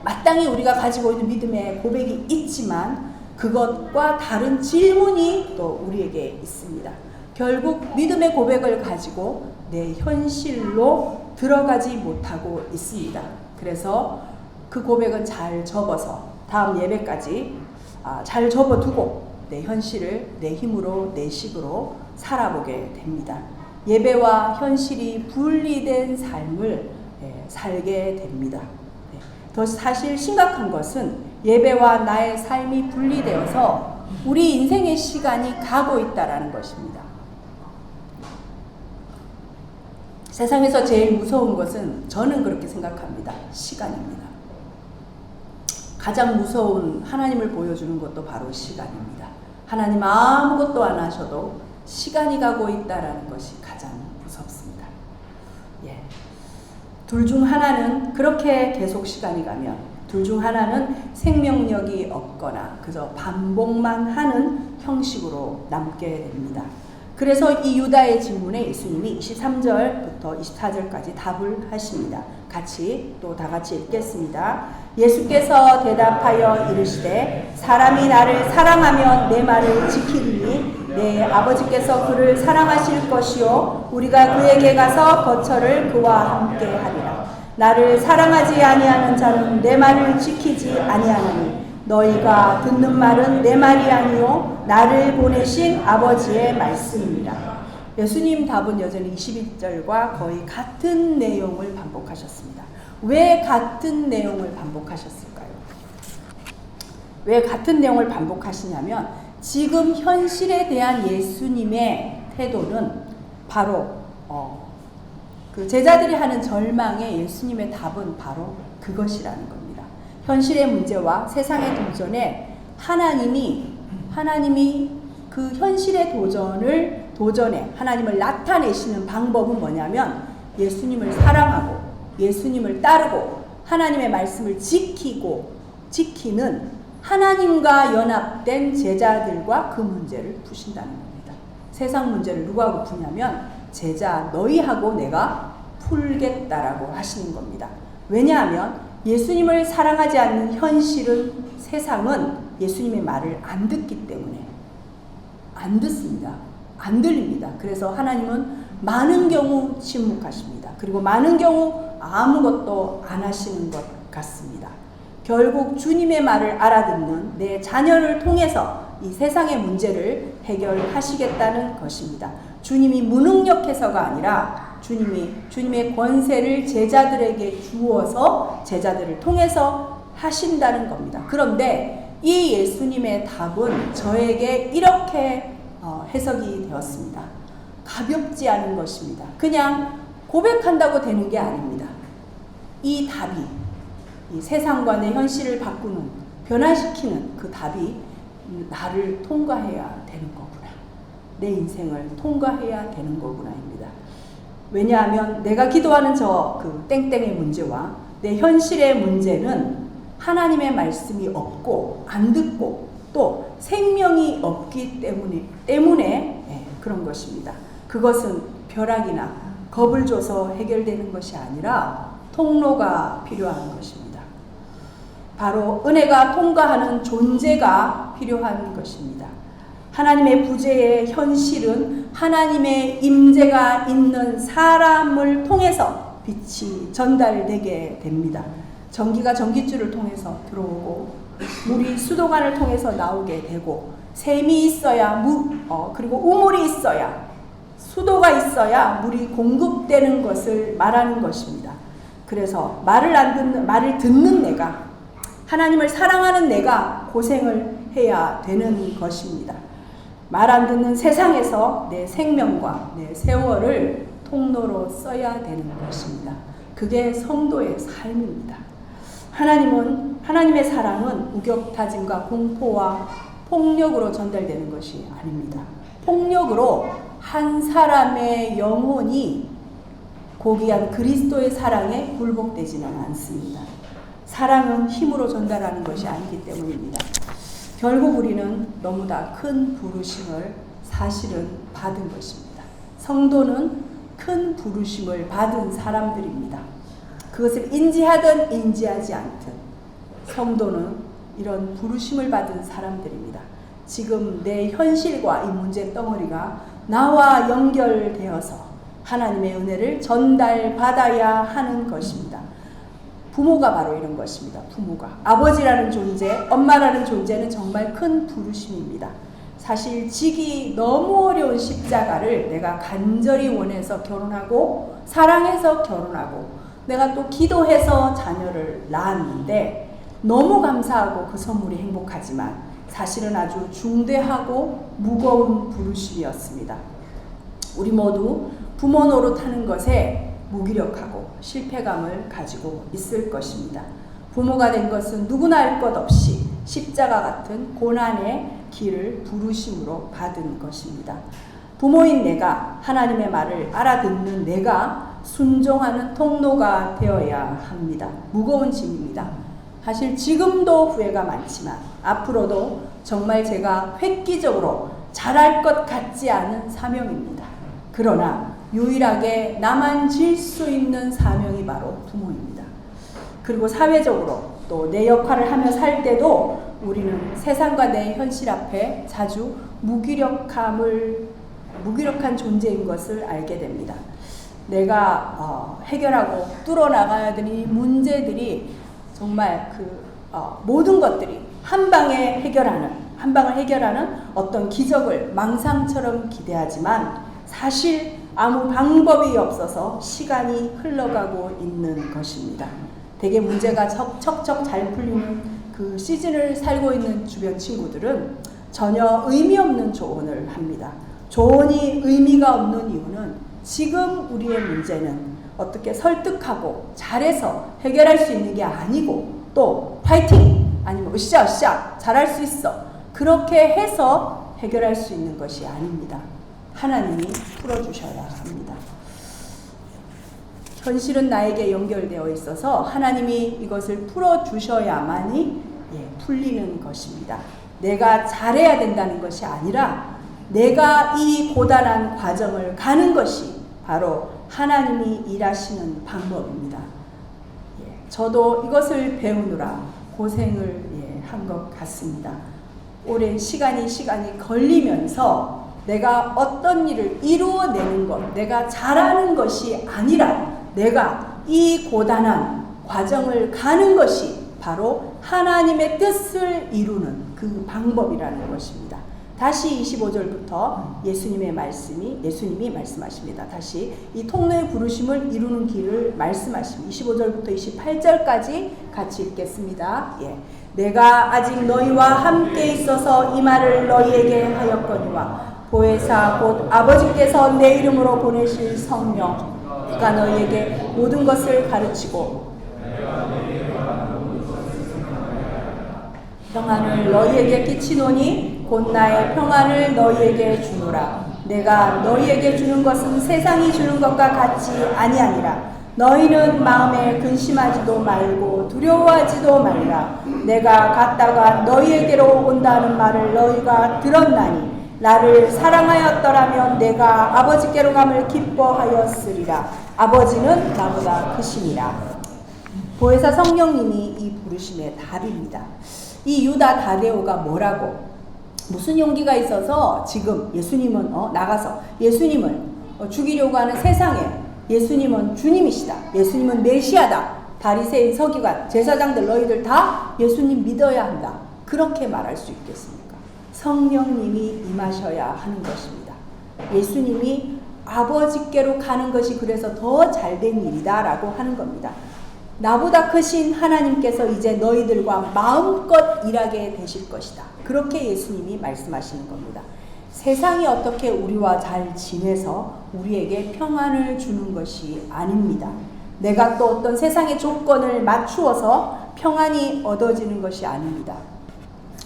마땅히 우리가 가지고 있는 믿음의 고백이 있지만 그것과 다른 질문이 또 우리에게 있습니다. 결국 믿음의 고백을 가지고 내 현실로 들어가지 못하고 있습니다. 그래서 그 고백은 잘 접어서 다음 예배까지 잘 접어두고 내 현실을 내 힘으로 내 식으로 살아보게 됩니다. 예배와 현실이 분리된 삶을 살게 됩니다. 더 사실 심각한 것은 예배와 나의 삶이 분리되어서 우리 인생의 시간이 가고 있다는 것입니다. 세상에서 제일 무서운 것은 저는 그렇게 생각합니다. 시간입니다. 가장 무서운 하나님을 보여주는 것도 바로 시간입니다. 하나님 아무것도 안 하셔도 시간이 가고 있다는 것이 가장 무섭습니다. 예. 둘 중 하나는 그렇게 계속 시간이 가면, 둘 중 하나는 생명력이 없거나 그저 반복만 하는 형식으로 남게 됩니다. 그래서 이 유다의 질문에 예수님이 23절부터 24절까지 답을 하십니다. 같이 또 다 같이 읽겠습니다. 예수께서 대답하여 이르시되 사람이 나를 사랑하면 내 말을 지키리니 내 아버지께서 그를 사랑하실 것이요 우리가 그에게 가서 거처를 그와 함께 하리라. 나를 사랑하지 아니하는 자는 내 말을 지키지 아니하나니 너희가 듣는 말은 내 말이 아니요 나를 보내신 아버지의 말씀입니다. 예수님 답은 여전히 21절과 거의 같은 내용을 반복하셨습니다. 왜 같은 내용을 반복하셨을까요? 왜 같은 내용을 반복하시냐면 지금 현실에 대한 예수님의 태도는 바로 그 제자들이 하는 절망에 예수님의 답은 바로 그것이라는 겁니다. 현실의 문제와 세상의 도전에 하나님이 그 현실의 도전에 하나님을 나타내시는 방법은 뭐냐면 예수님을 사랑하고 예수님을 따르고 하나님의 말씀을 지키는 하나님과 연합된 제자들과 그 문제를 푸신다는 겁니다. 세상 문제를 누구하고 푸냐면 제자 너희하고 내가 풀겠다라고 하시는 겁니다. 왜냐하면 예수님을 사랑하지 않는 현실은 세상은 예수님의 말을 안 듣기 때문에 안 듣습니다. 안 들립니다. 그래서 하나님은 많은 경우 침묵하십니다. 그리고 많은 경우 아무것도 안 하시는 것 같습니다. 결국 주님의 말을 알아듣는 내 자녀를 통해서 이 세상의 문제를 해결하시겠다는 것입니다. 주님이 무능력해서가 아니라 주님의 권세를 제자들에게 주어서 제자들을 통해서 하신다는 겁니다. 그런데 이 예수님의 답은 저에게 이렇게 해석이 되었습니다. 가볍지 않은 것입니다. 그냥 고백한다고 되는 게 아닙니다. 이 답이 이 세상과 내 현실을 바꾸는, 변화시키는 그 답이 나를 통과해야 되는 거구나. 내 인생을 통과해야 되는 거구나입니다. 왜냐하면 내가 기도하는 그 땡땡의 문제와 내 현실의 문제는 하나님의 말씀이 없고 안 듣고 또 생명이 없기 때문에 그런 것입니다. 그것은 벼락이나 겁을 줘서 해결되는 것이 아니라 통로가 필요한 것입니다. 바로 은혜가 통과하는 존재가 필요한 것입니다. 하나님의 부재의 현실은 하나님의 임재가 있는 사람을 통해서 빛이 전달되게 됩니다. 전기가 전기줄을 통해서 들어오고 물이 수도관을 통해서 나오게 되고 샘이 있어야 그리고 우물이 있어야 수도가 있어야 물이 공급되는 것을 말하는 것입니다. 그래서 말을 듣는 내가 하나님을 사랑하는 내가 고생을 해야 되는 것입니다. 말 안 듣는 세상에서 내 생명과 내 세월을 통로로 써야 되는 것입니다. 그게 성도의 삶입니다. 하나님의 사랑은 우격다짐과 공포와 폭력으로 전달되는 것이 아닙니다. 폭력으로 한 사람의 영혼이 고귀한 그리스도의 사랑에 굴복되지는 않습니다. 사랑은 힘으로 전달하는 것이 아니기 때문입니다. 결국 우리는 너무나 큰 부르심을 사실은 받은 것입니다. 성도는 큰 부르심을 받은 사람들입니다. 그것을 인지하든 인지하지 않든 성도는 이런 부르심을 받은 사람들입니다. 지금 내 현실과 이 문제 덩어리가 나와 연결되어서 하나님의 은혜를 전달받아야 하는 것입니다. 부모가 바로 이런 것입니다. 부모가. 아버지라는 존재, 엄마라는 존재는 정말 큰 부르심입니다. 사실 지기 너무 어려운 십자가를 내가 간절히 원해서 결혼하고 사랑해서 결혼하고 내가 또 기도해서 자녀를 낳았는데 너무 감사하고 그 선물이 행복하지만 사실은 아주 중대하고 무거운 부르심이었습니다. 우리 모두 부모 노릇하는 것에 무기력하고 실패감을 가지고 있을 것입니다. 부모가 된 것은 누구나 알 것 없이 십자가 같은 고난의 길을 부르심으로 받은 것입니다. 부모인 내가 하나님의 말을 알아듣는 내가 순종하는 통로가 되어야 합니다. 무거운 짐입니다. 사실 지금도 후회가 많지만 앞으로도 정말 제가 획기적으로 잘할 것 같지 않은 사명입니다. 그러나 유일하게 나만 질 수 있는 사명이 바로 부모입니다. 그리고 사회적으로 또 내 역할을 하며 살 때도 우리는 세상과 내 현실 앞에 자주 무기력한 존재인 것을 알게 됩니다. 내가 해결하고 뚫어나가야 되는 문제들이 정말 모든 것들이 한 방을 해결하는 어떤 기적을 망상처럼 기대하지만 사실 아무 방법이 없어서 시간이 흘러가고 있는 것입니다. 되게 문제가 척척 잘 풀리는 그 시즌을 살고 있는 주변 친구들은 전혀 의미 없는 조언을 합니다. 조언이 의미가 없는 이유는 지금 우리의 문제는 어떻게 설득하고 잘해서 해결할 수 있는 게 아니고 또 파이팅! 아니면 으쌰 잘할 수 있어 그렇게 해서 해결할 수 있는 것이 아닙니다. 하나님이 풀어주셔야 합니다. 현실은 나에게 연결되어 있어서 하나님이 이것을 풀어주셔야만이 풀리는 것입니다. 내가 잘해야 된다는 것이 아니라 내가 이 고단한 과정을 가는 것이 바로 하나님이 일하시는 방법입니다. 저도 이것을 배우느라 고생을 한 것 같습니다. 오랜 시간이 걸리면서 내가 어떤 일을 이루어내는 것, 내가 잘하는 것이 아니라 내가 이 고단한 과정을 가는 것이 바로 하나님의 뜻을 이루는 그 방법이라는 것입니다. 다시 25절부터 예수님이 말씀하십니다. 다시 이 통로의 부르심을 이루는 길을 말씀하십니다. 25절부터 28절까지 같이 읽겠습니다. 내가 아직 너희와 함께 있어서 이 말을 너희에게 하였거니와 보혜사 곧 아버지께서 내 이름으로 보내실 성령 그가 너희에게 모든 것을 가르치고 평안을 너희에게 끼치노니 곧 나의 평안을 너희에게 주노라. 내가 너희에게 주는 것은 세상이 주는 것과 같이 아니하니라. 너희는 마음에 근심하지도 말고 두려워하지도 말라. 내가 갔다가 너희에게로 온다는 말을 너희가 들었나니 나를 사랑하였더라면 내가 아버지께로 감을 기뻐하였으리라. 아버지는 나보다 크시니라. 보혜사 성령님이 이 부르심의 답입니다. 이 유다 다데오가 뭐라고 무슨 용기가 있어서 지금 예수님은 나가서 예수님을 죽이려고 하는 세상에 예수님은 주님이시다. 예수님은 메시아다. 바리새인 서기관 제사장들 너희들 다 예수님 믿어야 한다. 그렇게 말할 수 있겠습니까? 성령님이 임하셔야 하는 것입니다. 예수님이 아버지께로 가는 것이 그래서 더 잘된 일이다 라고 하는 겁니다. 나보다 크신 하나님께서 이제 너희들과 마음껏 일하게 되실 것이다. 그렇게 예수님이 말씀하시는 겁니다. 세상이 어떻게 우리와 잘 지내서 우리에게 평안을 주는 것이 아닙니다. 내가 또 어떤 세상의 조건을 맞추어서 평안이 얻어지는 것이 아닙니다.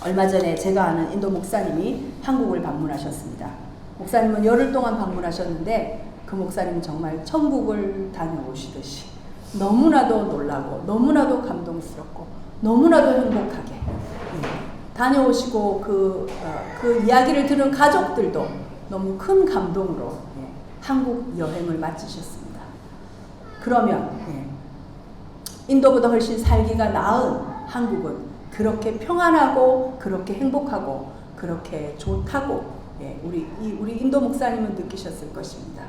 얼마 전에 제가 아는 인도 목사님이 한국을 방문하셨습니다. 목사님은 열흘 동안 방문하셨는데 그 목사님은 정말 천국을 다녀오시듯이 너무나도 놀라고 너무나도 감동스럽고 너무나도 행복하게 다녀오시고 그 이야기를 들은 가족들도 너무 큰 감동으로 한국 여행을 마치셨습니다. 그러면 인도보다 훨씬 살기가 나은 한국은 그렇게 평안하고 그렇게 행복하고 그렇게 좋다고 우리 인도 목사님은 느끼셨을 것입니다.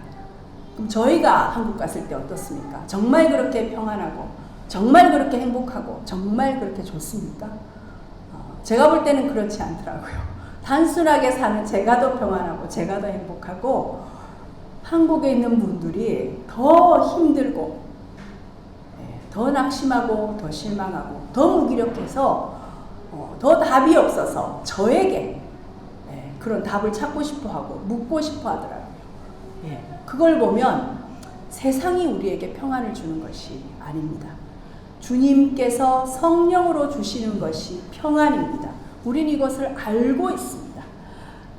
그럼 저희가 한국 갔을 때 어떻습니까? 정말 그렇게 평안하고 정말 그렇게 행복하고 정말 그렇게 좋습니까? 제가 볼 때는 그렇지 않더라고요. 단순하게 사는 제가 더 평안하고 제가 더 행복하고 한국에 있는 분들이 더 힘들고 더 낙심하고 더 실망하고 더 무기력해서 더 답이 없어서 저에게 그런 답을 찾고 싶어하고 묻고 싶어 하더라고요. 그걸 보면 세상이 우리에게 평안을 주는 것이 아닙니다. 주님께서 성령으로 주시는 것이 평안입니다. 우린 이것을 알고 있습니다.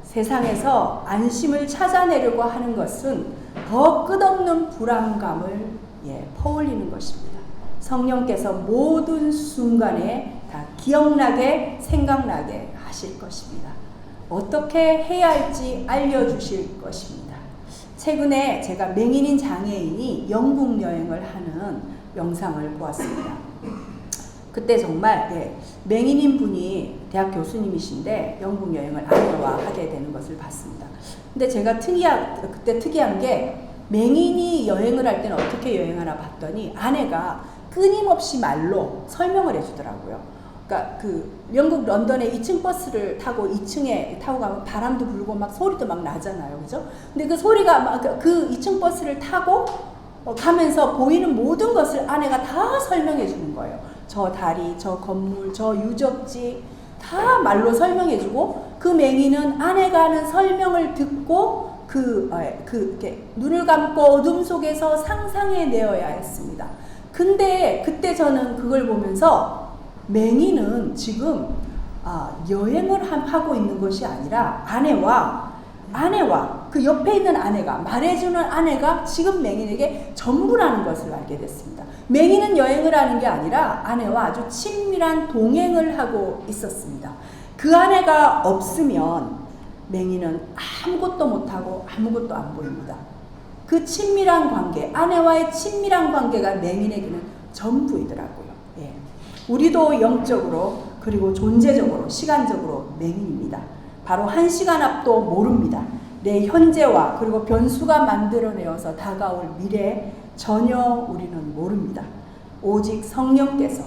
세상에서 안심을 찾아내려고 하는 것은 더 끝없는 불안감을 퍼올리는 것입니다. 성령께서 모든 순간에 다 기억나게 생각나게 하실 것입니다. 어떻게 해야 할지 알려주실 것입니다. 최근에 제가 맹인인 장애인이 영국 여행을 하는 영상을 보았습니다. 그때 정말 맹인인 분이 대학 교수님이신데 영국 여행을 아내와 하게 되는 것을 봤습니다. 근데 제가 그때 특이한 게 맹인이 여행을 할 때는 어떻게 여행하나 봤더니 아내가 끊임없이 말로 설명을 해주더라고요. 그러니까 그 영국 런던에 2층 버스를 타고 2층에 타고 가면 바람도 불고 막 소리도 막 나잖아요, 그죠? 근데 그 소리가 막 그 2층 버스를 타고 가면서 보이는 모든 것을 아내가 다 설명해 주는 거예요. 저 다리, 저 건물, 저 유적지 다 말로 설명해 주고 그 맹인은 아내가 하는 설명을 듣고 이렇게 눈을 감고 어둠 속에서 상상해 내어야 했습니다. 근데 그때 저는 그걸 보면서 맹인은 지금 여행을 하고 있는 것이 아니라 아내와 그 옆에 있는 아내가 말해주는 아내가 지금 맹인에게 전부라는 것을 알게 됐습니다. 맹인은 여행을 하는 게 아니라 아내와 아주 친밀한 동행을 하고 있었습니다. 그 아내가 없으면 맹인은 아무것도 못하고 아무것도 안 보입니다. 그 친밀한 관계, 아내와의 친밀한 관계가 맹인에게는 전부이더라고요. 우리도 영적으로 그리고 존재적으로 시간적으로 맹인입니다. 바로 한 시간 앞도 모릅니다. 내 현재와 그리고 변수가 만들어내어서 다가올 미래 전혀 우리는 모릅니다. 오직 성령께서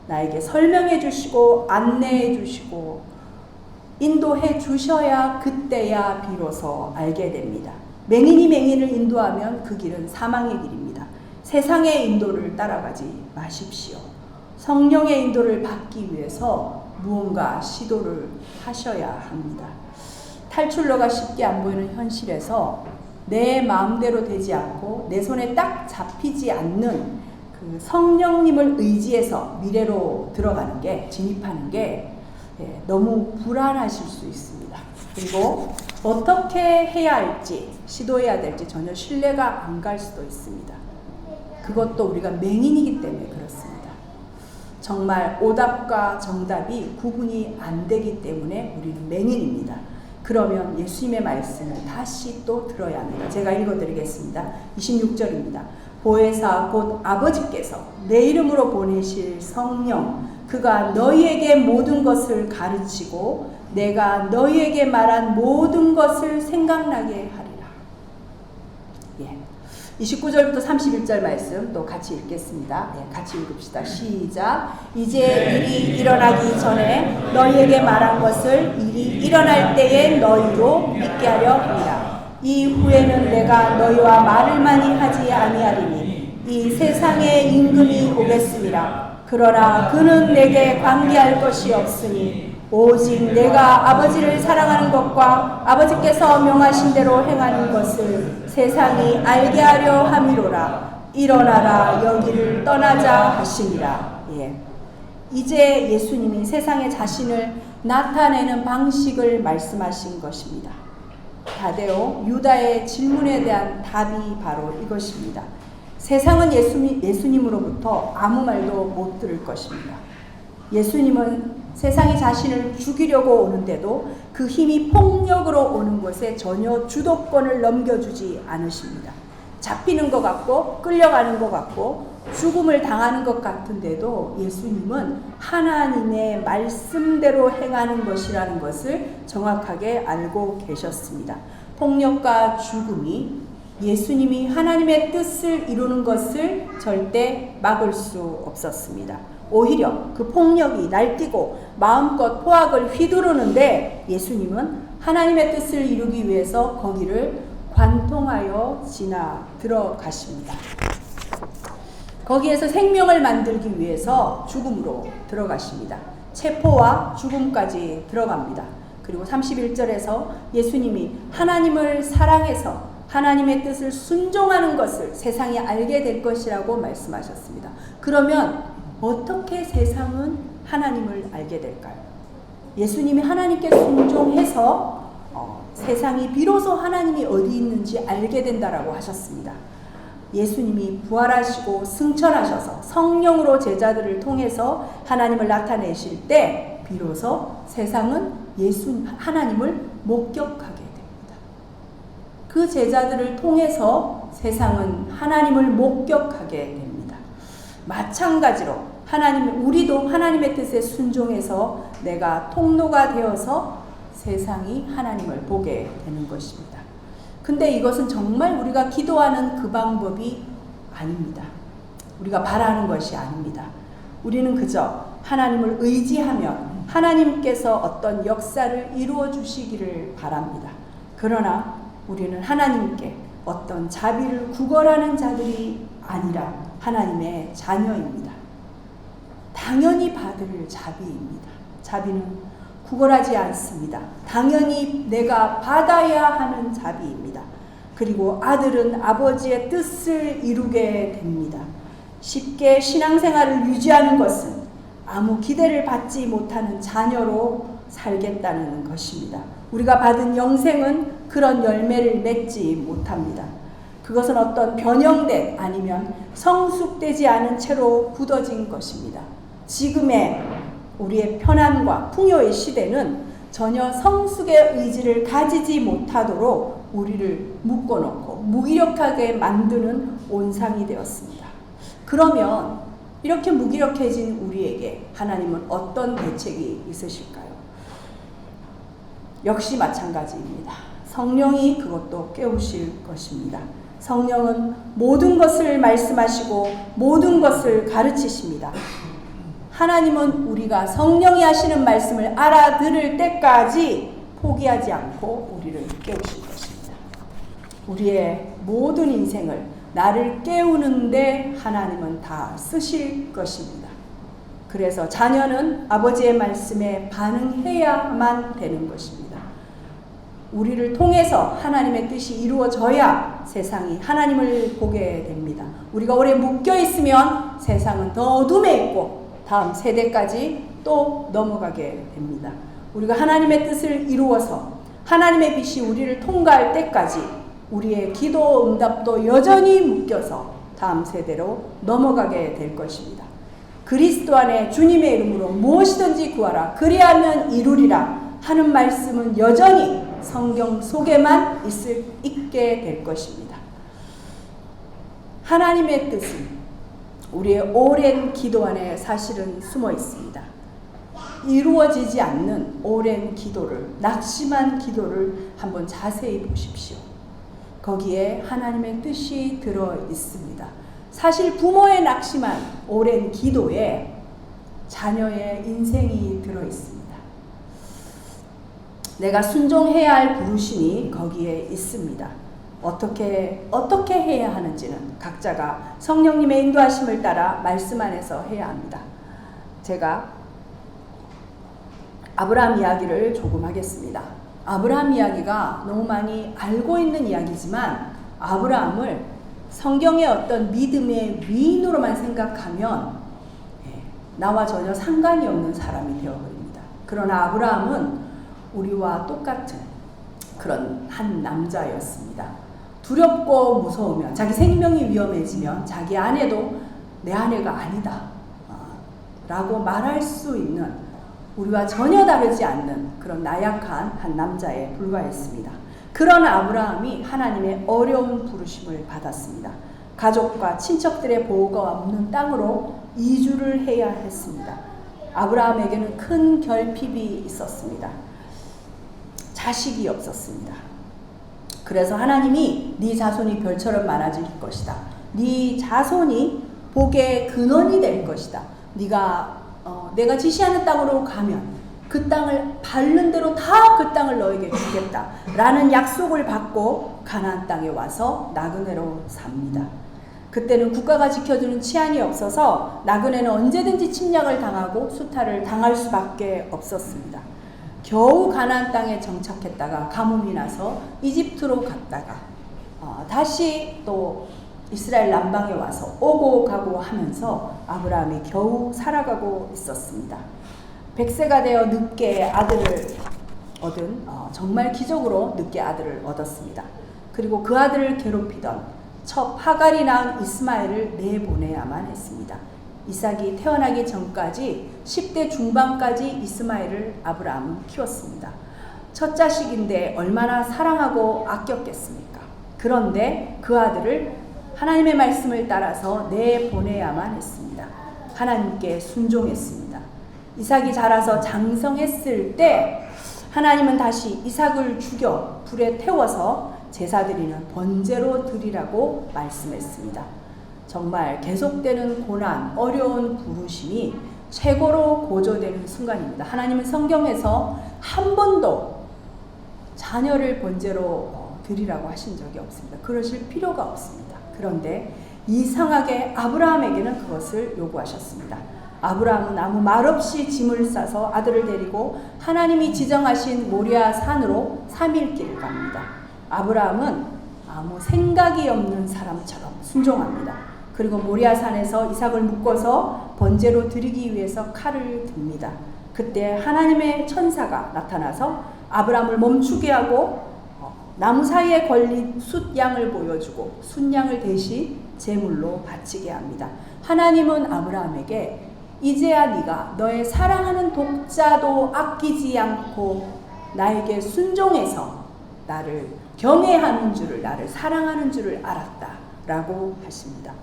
나에게 설명해 주시고 안내해 주시고 인도해 주셔야 그때야 비로소 알게 됩니다. 맹인이 맹인을 인도하면 그 길은 사망의 길입니다. 세상의 인도를 따라가지 마십시오. 성령의 인도를 받기 위해서 무언가 시도를 하셔야 합니다. 탈출로가 쉽게 안 보이는 현실에서 내 마음대로 되지 않고 내 손에 딱 잡히지 않는 그 성령님을 의지해서 미래로 들어가는 게, 진입하는 게 너무 불안하실 수 있습니다. 그리고 어떻게 해야 할지, 시도해야 될지 전혀 신뢰가 안 갈 수도 있습니다. 그것도 우리가 맹인이기 때문에 그렇습니다. 정말 오답과 정답이 구분이 안 되기 때문에 우리는 맹인입니다. 그러면 예수님의 말씀을 다시 또 들어야 합니다. 제가 읽어드리겠습니다. 26절입니다. 보혜사 곧 아버지께서 내 이름으로 보내실 성령, 그가 너희에게 모든 것을 가르치고 내가 너희에게 말한 모든 것을 생각나게 하리라. 29절부터 31절 말씀 또 같이 읽겠습니다. 같이 읽읍시다. 시작. 이제 일이 일어나기 전에 너희에게 말한 것을 일이 일어날 때에 너희로 믿게 하려 합니다. 이후에는 내가 너희와 말을 많이 하지 아니하리니 이 세상에 임금이 오겠습니다. 그러나 그는 내게 관계할 것이 없으니 오직 내가 아버지를 사랑하는 것과 아버지께서 명하신 대로 행하는 것을 세상이 알게 하려 함이로라. 일어나라 여기를 떠나자 하시니라. 예. 이제 예수님이 세상에 자신을 나타내는 방식을 말씀하신 것입니다. 다데오 유다의 질문에 대한 답이 바로 이것입니다. 세상은 예수님으로부터 아무 말도 못 들을 것입니다. 예수님은 세상이 자신을 죽이려고 오는데도 그 힘이 폭력으로 오는 것에 전혀 주도권을 넘겨주지 않으십니다. 잡히는 것 같고 끌려가는 것 같고 죽음을 당하는 것 같은데도 예수님은 하나님의 말씀대로 행하는 것이라는 것을 정확하게 알고 계셨습니다. 폭력과 죽음이 예수님이 하나님의 뜻을 이루는 것을 절대 막을 수 없었습니다. 오히려 그 폭력이 날뛰고 마음껏 포악을 휘두르는데 예수님은 하나님의 뜻을 이루기 위해서 거기를 관통하여 지나 들어가십니다. 거기에서 생명을 만들기 위해서 죽음으로 들어가십니다. 체포와 죽음까지 들어갑니다. 그리고 31절에서 예수님이 하나님을 사랑해서 하나님의 뜻을 순종하는 것을 세상이 알게 될 것이라고 말씀하셨습니다. 그러면 어떻게 세상은 하나님을 알게 될까요? 예수님이 하나님께 순종해서 세상이 비로소 하나님이 어디 있는지 알게 된다라고 하셨습니다. 예수님이 부활하시고 승천하셔서 성령으로 제자들을 통해서 하나님을 나타내실 때 비로소 세상은 하나님을 목격하게 됩니다. 그 제자들을 통해서 세상은 하나님을 목격하게 됩니다. 마찬가지로 우리도 하나님의 뜻에 순종해서 내가 통로가 되어서 세상이 하나님을 보게 되는 것입니다. 근데 이것은 정말 우리가 기도하는 그 방법이 아닙니다. 우리가 바라는 것이 아닙니다. 우리는 그저 하나님을 의지하면 하나님께서 어떤 역사를 이루어 주시기를 바랍니다. 그러나 우리는 하나님께 어떤 자비를 구걸하는 자들이 아니라 하나님의 자녀입니다. 당연히 받을 자비입니다. 자비는 구걸하지 않습니다. 당연히 내가 받아야 하는 자비입니다. 그리고 아들은 아버지의 뜻을 이루게 됩니다. 쉽게 신앙생활을 유지하는 것은 아무 기대를 받지 못하는 자녀로 살겠다는 것입니다. 우리가 받은 영생은 그런 열매를 맺지 못합니다. 그것은 어떤 변형된 아니면 성숙되지 않은 채로 굳어진 것입니다. 지금의 우리의 편안과 풍요의 시대는 전혀 성숙의 의지를 가지지 못하도록 우리를 묶어놓고 무기력하게 만드는 온상이 되었습니다. 그러면 이렇게 무기력해진 우리에게 하나님은 어떤 대책이 있으실까요? 역시 마찬가지입니다. 성령이 그것도 깨우실 것입니다. 성령은 모든 것을 말씀하시고 모든 것을 가르치십니다. 하나님은 우리가 성령이 하시는 말씀을 알아들을 때까지 포기하지 않고 우리를 깨우실 것입니다. 우리의 모든 인생을 나를 깨우는데 하나님은 다 쓰실 것입니다. 그래서 자녀는 아버지의 말씀에 반응해야만 되는 것입니다. 우리를 통해서 하나님의 뜻이 이루어져야 세상이 하나님을 보게 됩니다. 우리가 오래 묶여 있으면 세상은 더 어둠에 있고 다음 세대까지 또 넘어가게 됩니다. 우리가 하나님의 뜻을 이루어서 하나님의 빛이 우리를 통과할 때까지 우리의 기도 응답도 여전히 묶여서 다음 세대로 넘어가게 될 것입니다. 그리스도 안에 주님의 이름으로 무엇이든지 구하라 그리하면 이루리라 하는 말씀은 여전히 성경 속에만 있게 될 것입니다. 하나님의 뜻은 우리의 오랜 기도 안에 사실은 숨어 있습니다. 이루어지지 않는 오랜 기도를, 낙심한 기도를 한번 자세히 보십시오. 거기에 하나님의 뜻이 들어 있습니다. 사실 부모의 낙심한 오랜 기도에 자녀의 인생이 들어 있습니다. 내가 순종해야 할 부르심이 거기에 있습니다. 어떻게 해야 하는지는 각자가 성령님의 인도하심을 따라 말씀 안에서 해야 합니다. 제가 아브라함 이야기를 조금 하겠습니다. 아브라함 이야기가 너무 많이 알고 있는 이야기지만 아브라함을 성경의 어떤 믿음의 위인으로만 생각하면 나와 전혀 상관이 없는 사람이 되어버립니다. 그러나 아브라함은 우리와 똑같은 그런 한 남자였습니다. 두렵고 무서우면, 자기 생명이 위험해지면 자기 아내도 내 아내가 아니다 라고 말할 수 있는, 우리와 전혀 다르지 않는 그런 나약한 한 남자에 불과했습니다. 그런 아브라함이 하나님의 어려운 부르심을 받았습니다. 가족과 친척들의 보호가 없는 땅으로 이주를 해야 했습니다. 아브라함에게는 큰 결핍이 있었습니다. 자식이 없었습니다. 그래서 하나님이 네 자손이 별처럼 많아질 것이다. 네 자손이 복의 근원이 될 것이다. 내가 지시하는 땅으로 가면 그 땅을 밟는 대로 다 그 땅을 너에게 주겠다 라는 약속을 받고 가나안 땅에 와서 나그네로 삽니다. 그때는 국가가 지켜주는 치안이 없어서 나그네는 언제든지 침략을 당하고 수탈을 당할 수밖에 없었습니다. 겨우 가나안 땅에 정착했다가 가뭄이 나서 이집트로 갔다가 다시 또 이스라엘 남방에 와서 오고 가고 하면서 아브라함이 겨우 살아가고 있었습니다. 100세가 되어 늦게 아들을 얻은, 정말 기적으로 늦게 아들을 얻었습니다. 그리고 그 아들을 괴롭히던 첩 하갈이 낳은 이스마엘을 내보내야만 했습니다. 이삭이 태어나기 전까지 10대 중반까지 이스마엘을 아브라함은 키웠습니다. 첫 자식인데 얼마나 사랑하고 아꼈겠습니까? 그런데 그 아들을 하나님의 말씀을 따라서 내보내야만 했습니다. 하나님께 순종했습니다. 이삭이 자라서 장성했을 때 하나님은 다시 이삭을 죽여 불에 태워서 제사 드리는 번제로 드리라고 말씀했습니다. 정말 계속되는 고난, 어려운 부르심이 최고로 고조되는 순간입니다. 하나님은 성경에서 한 번도 자녀를 번제로 드리라고 하신 적이 없습니다. 그러실 필요가 없습니다. 그런데 이상하게 아브라함에게는 그것을 요구하셨습니다. 아브라함은 아무 말 없이 짐을 싸서 아들을 데리고 하나님이 지정하신 모리아 산으로 3일 길을 갑니다. 아브라함은 아무 생각이 없는 사람처럼 순종합니다. 그리고 모리아 산에서 이삭을 묶어서 번제로 드리기 위해서 칼을 듭니다. 그때 하나님의 천사가 나타나서 아브라함을 멈추게 하고 나무 사이에 걸린 숫양을 보여주고 숫양을 대신 제물로 바치게 합니다. 하나님은 아브라함에게 이제야 네가 너의 사랑하는 독자도 아끼지 않고 나에게 순종해서 나를 경외하는 줄을, 나를 사랑하는 줄을 알았다 라고 하십니다.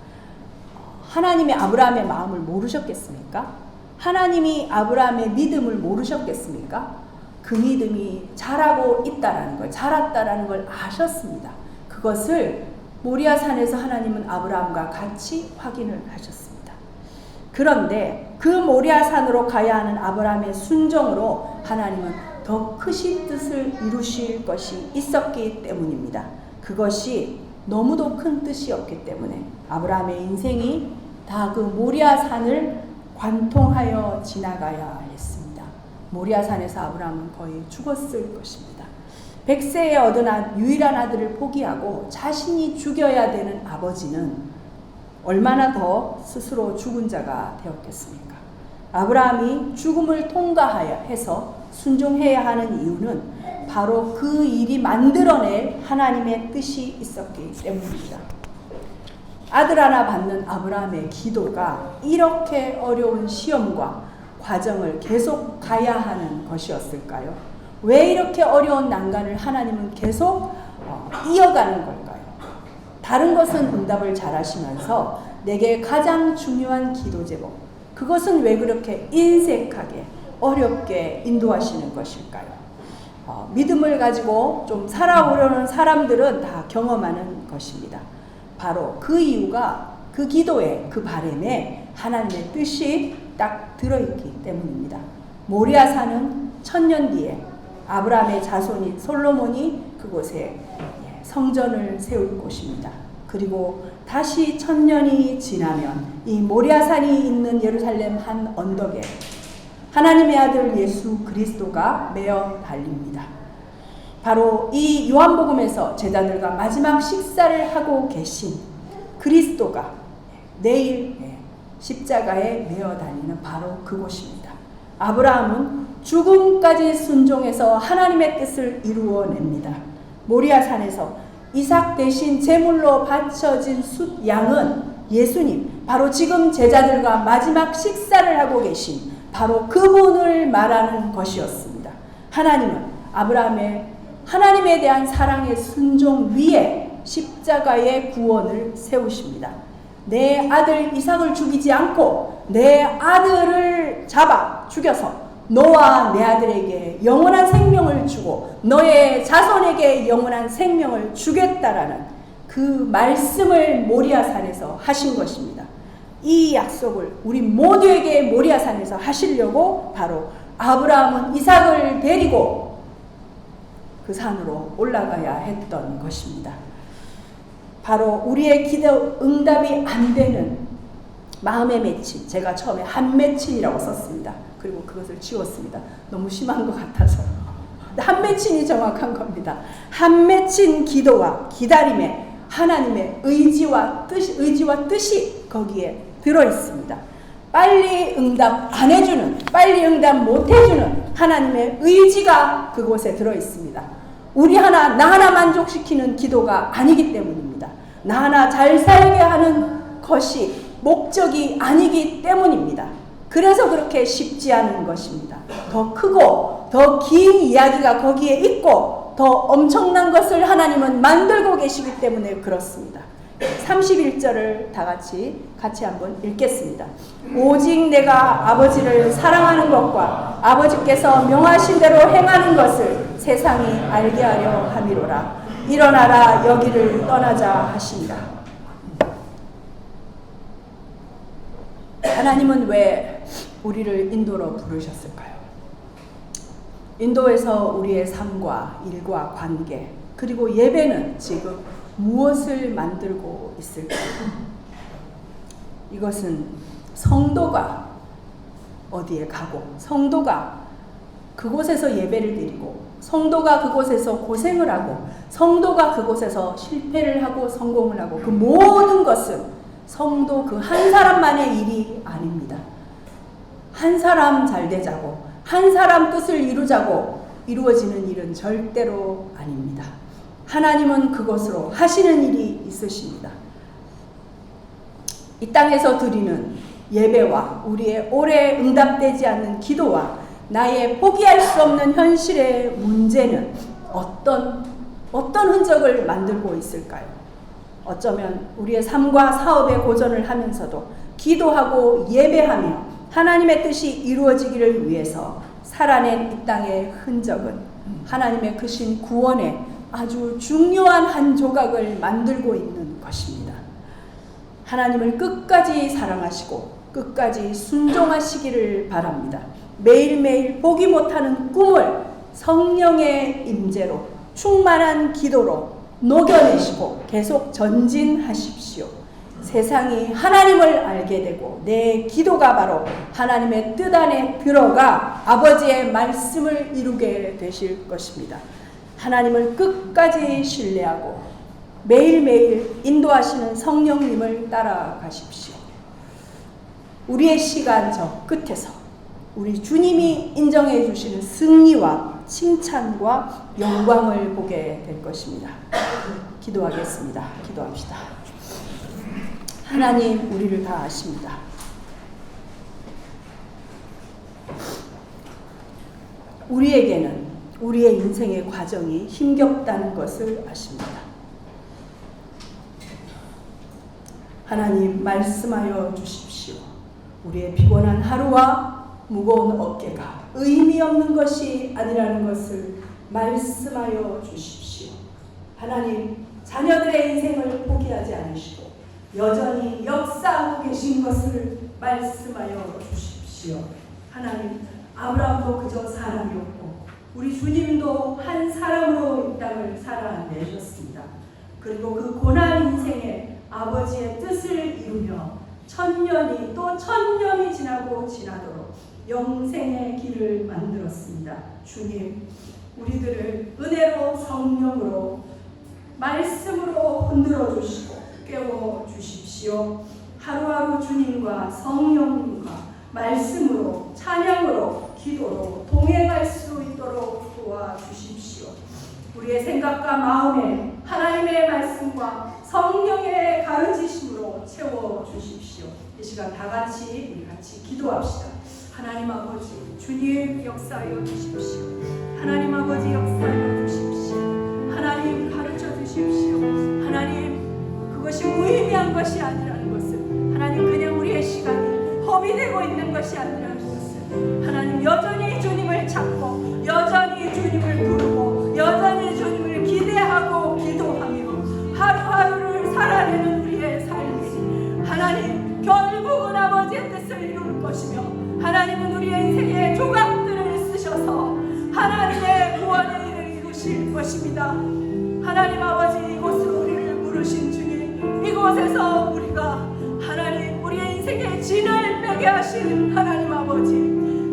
하나님이 아브라함의 마음을 모르셨겠습니까? 하나님이 아브라함의 믿음을 모르셨겠습니까? 그 믿음이 자라고 있다라는 걸, 자랐다라는 걸 아셨습니다. 그것을 모리아 산에서 하나님은 아브라함과 같이 확인을 하셨습니다. 그런데 그 모리아 산으로 가야 하는 아브라함의 순종으로 하나님은 더 크신 뜻을 이루실 것이 있었기 때문입니다. 그것이 너무도 큰 뜻이었기 때문에 아브라함의 인생이 다 그 모리아 산을 관통하여 지나가야 했습니다. 모리아 산에서 아브라함은 거의 죽었을 것입니다. 100세에 얻은 유일한 아들을 포기하고 자신이 죽여야 되는 아버지는 얼마나 더 스스로 죽은 자가 되었겠습니까? 아브라함이 죽음을 통과하여 해서 순종해야 하는 이유는 바로 그 일이 만들어낼 하나님의 뜻이 있었기 때문입니다. 아들 하나 받는 아브라함의 기도가 이렇게 어려운 시험과 과정을 계속 가야 하는 것이었을까요? 왜 이렇게 어려운 난간을 하나님은 계속 이어가는 걸까요? 다른 것은 응답을 잘 하시면서 내게 가장 중요한 기도 제목, 그것은 왜 그렇게 인색하게 어렵게 인도하시는 것일까요? 믿음을 가지고 좀 살아오려는 사람들은 다 경험하는 것입니다. 바로 그 이유가 그 기도에, 그 바람에 하나님의 뜻이 딱 들어있기 때문입니다. 모리아산은 1000년 뒤에 아브라함의 자손인 솔로몬이 그곳에 성전을 세울 곳입니다. 그리고 다시 1000년이 지나면 이 모리아산이 있는 예루살렘 한 언덕에 하나님의 아들 예수 그리스도가 메어 달립니다. 바로 이 요한복음에서 제자들과 마지막 식사를 하고 계신 그리스도가 내일 십자가에 메어 달리는 바로 그곳입니다. 아브라함은 죽음까지 순종해서 하나님의 뜻을 이루어냅니다. 모리아산에서 이삭 대신 제물로 바쳐진 숫 양은 예수님, 바로 지금 제자들과 마지막 식사를 하고 계신 바로 그분을 말하는 것이었습니다. 하나님은 아브라함의 하나님에 대한 사랑의 순종 위에 십자가의 구원을 세우십니다. 내 아들 이삭을 죽이지 않고 내 아들을 잡아 죽여서 너와 내 아들에게 영원한 생명을 주고 너의 자손에게 영원한 생명을 주겠다라는 그 말씀을 모리아산에서 하신 것입니다. 이 약속을 우리 모두에게 모리아산에서 하시려고 바로 아브라함은 이삭을 데리고 그 산으로 올라가야 했던 것입니다. 바로 우리의 기도 응답이 안 되는 마음의 맺힘, 제가 처음에 한 맺힘이라고 썼습니다. 그리고 그것을 지웠습니다. 너무 심한 것 같아서. 한 맺힘이 정확한 겁니다. 한 맺힌 기도와 기다림에 하나님의 의지와 뜻이 거기에 들어 있습니다. 빨리 응답 안 해주는, 빨리 응답 못 해주는 하나님의 의지가 그곳에 들어 있습니다. 나 하나 만족시키는 기도가 아니기 때문입니다. 나 하나 잘 살게 하는 것이 목적이 아니기 때문입니다. 그래서 그렇게 쉽지 않은 것입니다. 더 크고 더 긴 이야기가 거기에 있고 더 엄청난 것을 하나님은 만들고 계시기 때문에 그렇습니다. 31절을 다 같이 한번 읽겠습니다. 오직 내가 아버지를 사랑하는 것과 아버지께서 명하신 대로 행하는 것을 세상이 알게 하려 함이로라. 일어나라 여기를 떠나자 하신다. 하나님은 왜 우리를 인도로 부르셨을까요? 인도에서 우리의 삶과 일과 관계 그리고 예배는 지금 무엇을 만들고 있을까요? 이것은 성도가 어디에 가고 성도가 그곳에서 예배를 드리고 성도가 그곳에서 고생을 하고 성도가 그곳에서 실패를 하고 성공을 하고 그 모든 것은 성도 그 한 사람만의 일이 아닙니다. 한 사람 잘 되자고 한 사람 뜻을 이루자고 이루어지는 일은 절대로 아닙니다. 하나님은 그것으로 하시는 일이 있으십니다. 이 땅에서 드리는 예배와 우리의 오래 응답되지 않는 기도와 나의 포기할 수 없는 현실의 문제는 어떤 흔적을 만들고 있을까요? 어쩌면 우리의 삶과 사업에 고전을 하면서도 기도하고 예배하며 하나님의 뜻이 이루어지기를 위해서 살아낸 이 땅의 흔적은 하나님의 크신 구원의 아주 중요한 한 조각을 만들고 있는 것입니다. 하나님을 끝까지 사랑하시고 끝까지 순종하시기를 바랍니다. 매일매일 보기 못하는 꿈을 성령의 임재로 충만한 기도로 녹여내시고 계속 전진하십시오. 세상이 하나님을 알게 되고 내 기도가 바로 하나님의 뜻 안에 들어가 아버지의 말씀을 이루게 되실 것입니다. 하나님을 끝까지 신뢰하고 매일매일 인도하시는 성령님을 따라가십시오. 우리의 시간 저 끝에서 우리 주님이 인정해 주시는 승리와 칭찬과 영광을 보게 될 것입니다. 기도하겠습니다. 기도합시다. 하나님, 우리를 다 아십니다. 우리에게는 우리의 인생의 과정이 힘겹다는 것을 아십니다. 하나님, 말씀하여 주십시오. 우리의 피곤한 하루와 무거운 어깨가 의미 없는 것이 아니라는 것을 말씀하여 주십시오. 하나님, 자녀들의 인생을 포기하지 않으시고 여전히 역사하고 계신 것을 말씀하여 주십시오. 하나님, 아브라함도 그저 사람이었고 우리 주님도 한 사람으로 이 땅을 살아내셨습니다. 그리고 그 고난 인생에 아버지의 뜻을 이루며 천년이 또 천년이 지나도록 영생의 길을 만들었습니다. 주님, 우리들을 은혜로 성령으로 말씀으로 흔들어 주시고 깨워 주십시오. 하루하루 주님과 성령님과 말씀으로 찬양으로 기도로 동행할 수 있도록 도와주십시오. 우리의 생각과 마음에 하나님의 말씀과 성령의 가르치심으로 채워주십시오. 이 시간 다 같이 우리 같이 기도합시다. 하나님 아버지, 주님 역사하여 주십시오. 하나님 아버지 역사하여 주십시오. 하나님 가르쳐 주십시오. 하나님, 그것이 무의미한 것이 아니라는 것을, 하나님 그냥 우리의 시간이 허비되고 있는 것이 아니라는 것을, 하나님 여전히 주님을 찾고 여전히 주님을 부르고 여전히 주님을 기대하고 기도하며 하루하루를 살아내는 우리의 삶이 하나님 결국은 아버지의 뜻을 이룰 것이며, 하나님은 우리의 인생의 조각들을 쓰셔서 하나님의 구원의 일을 이루실 것입니다. 하나님 아버지, 이곳으로 우리를 부르신 주님, 이곳에서 우리가 하나님 우리의 인생의 진을 빼게 하시는 하나님 아버지,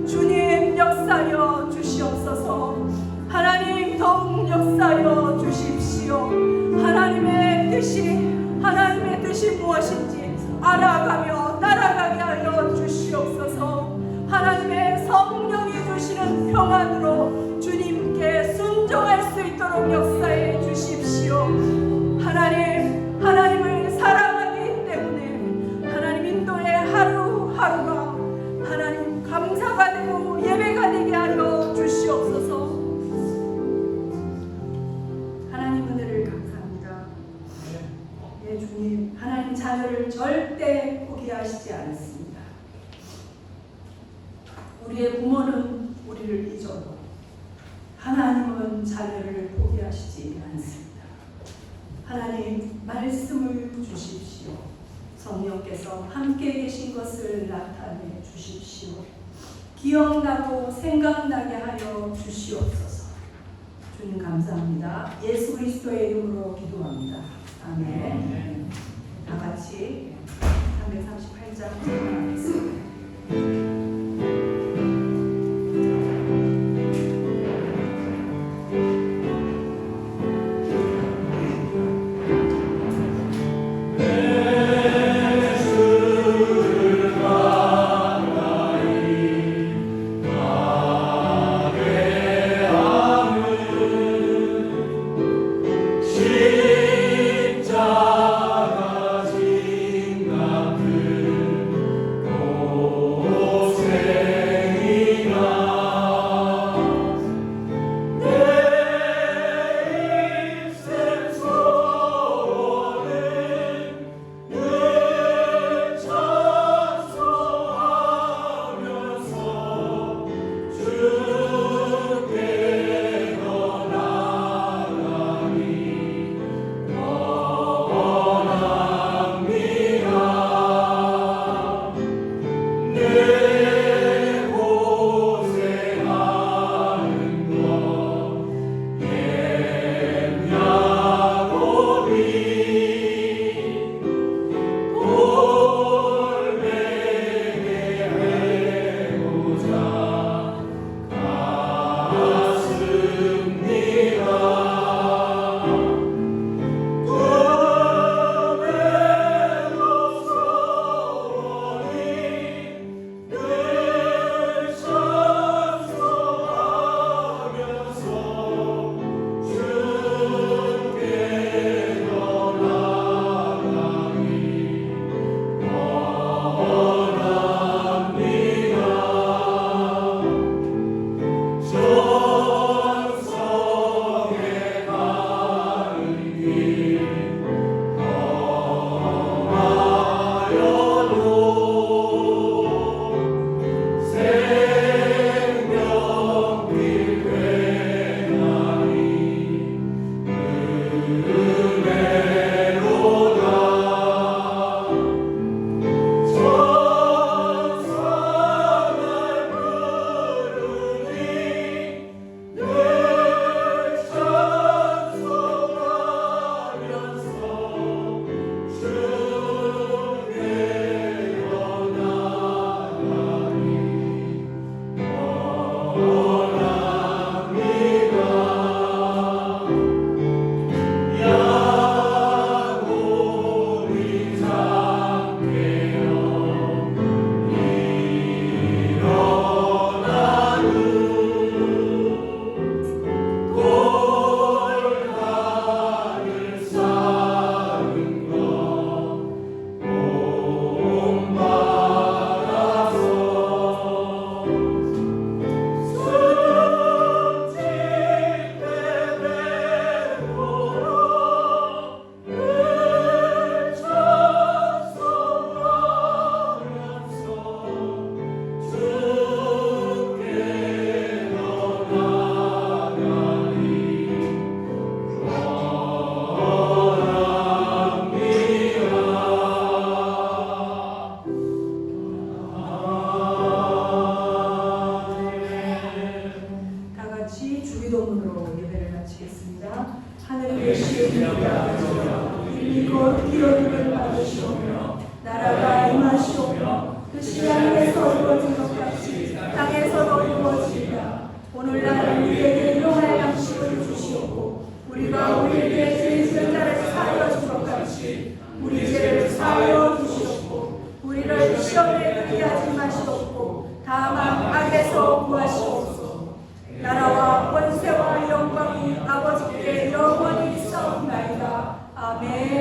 주님 역사하여 주시옵소서. 하나님 더욱 역사하여 주십시오. 하나님의 뜻이 무엇인지 알아가며 따라가게 하여 주시옵소서. 하나님의 성령이 주시는 평안으로 주님께 순종할 수 있도록 역사해 주십시오. 하나님을 사랑하기 때문에 하나님 인도의 하루하루가 하나님 감사가 되고 예배가 되게 하여 주시옵소서. 하나님 은혜를 감사합니다. 예, 주님, 하나님 자녀를 절대 포기하시지 않습니다. 우리의 부모는 우리를 잊어도 하나님은 자녀를 포기하시지 않습니다. 하나님 말씀을 주십시오. 성령께서 함께 계신 것을 나타내 주십시오. 기억나고 생각나게 하여 주시옵소서. 주님 감사합니다. 예수 그리스도의 이름으로 기도합니다. 아멘. 다 같이 338장 찬양하겠습니다. 시 이미 곧 이루어짐을 받으시오며 나라가 임하시오며 뜻이 하늘에서 이루어진 것 같이 땅에서도 이루어지리라. 오늘날 우리에게 일용할 양식을 주시옵고 우리가 우리에게 죄 지은 자를 사하여 준 것 같이 우리 죄를 사하여 주시옵고 우리를 시험에 들게 하지 마시옵고 다만 악에서 구하시옵소서. 나라와 권세와 영광이 아버지께 영원히 있사옵나이다. 아멘.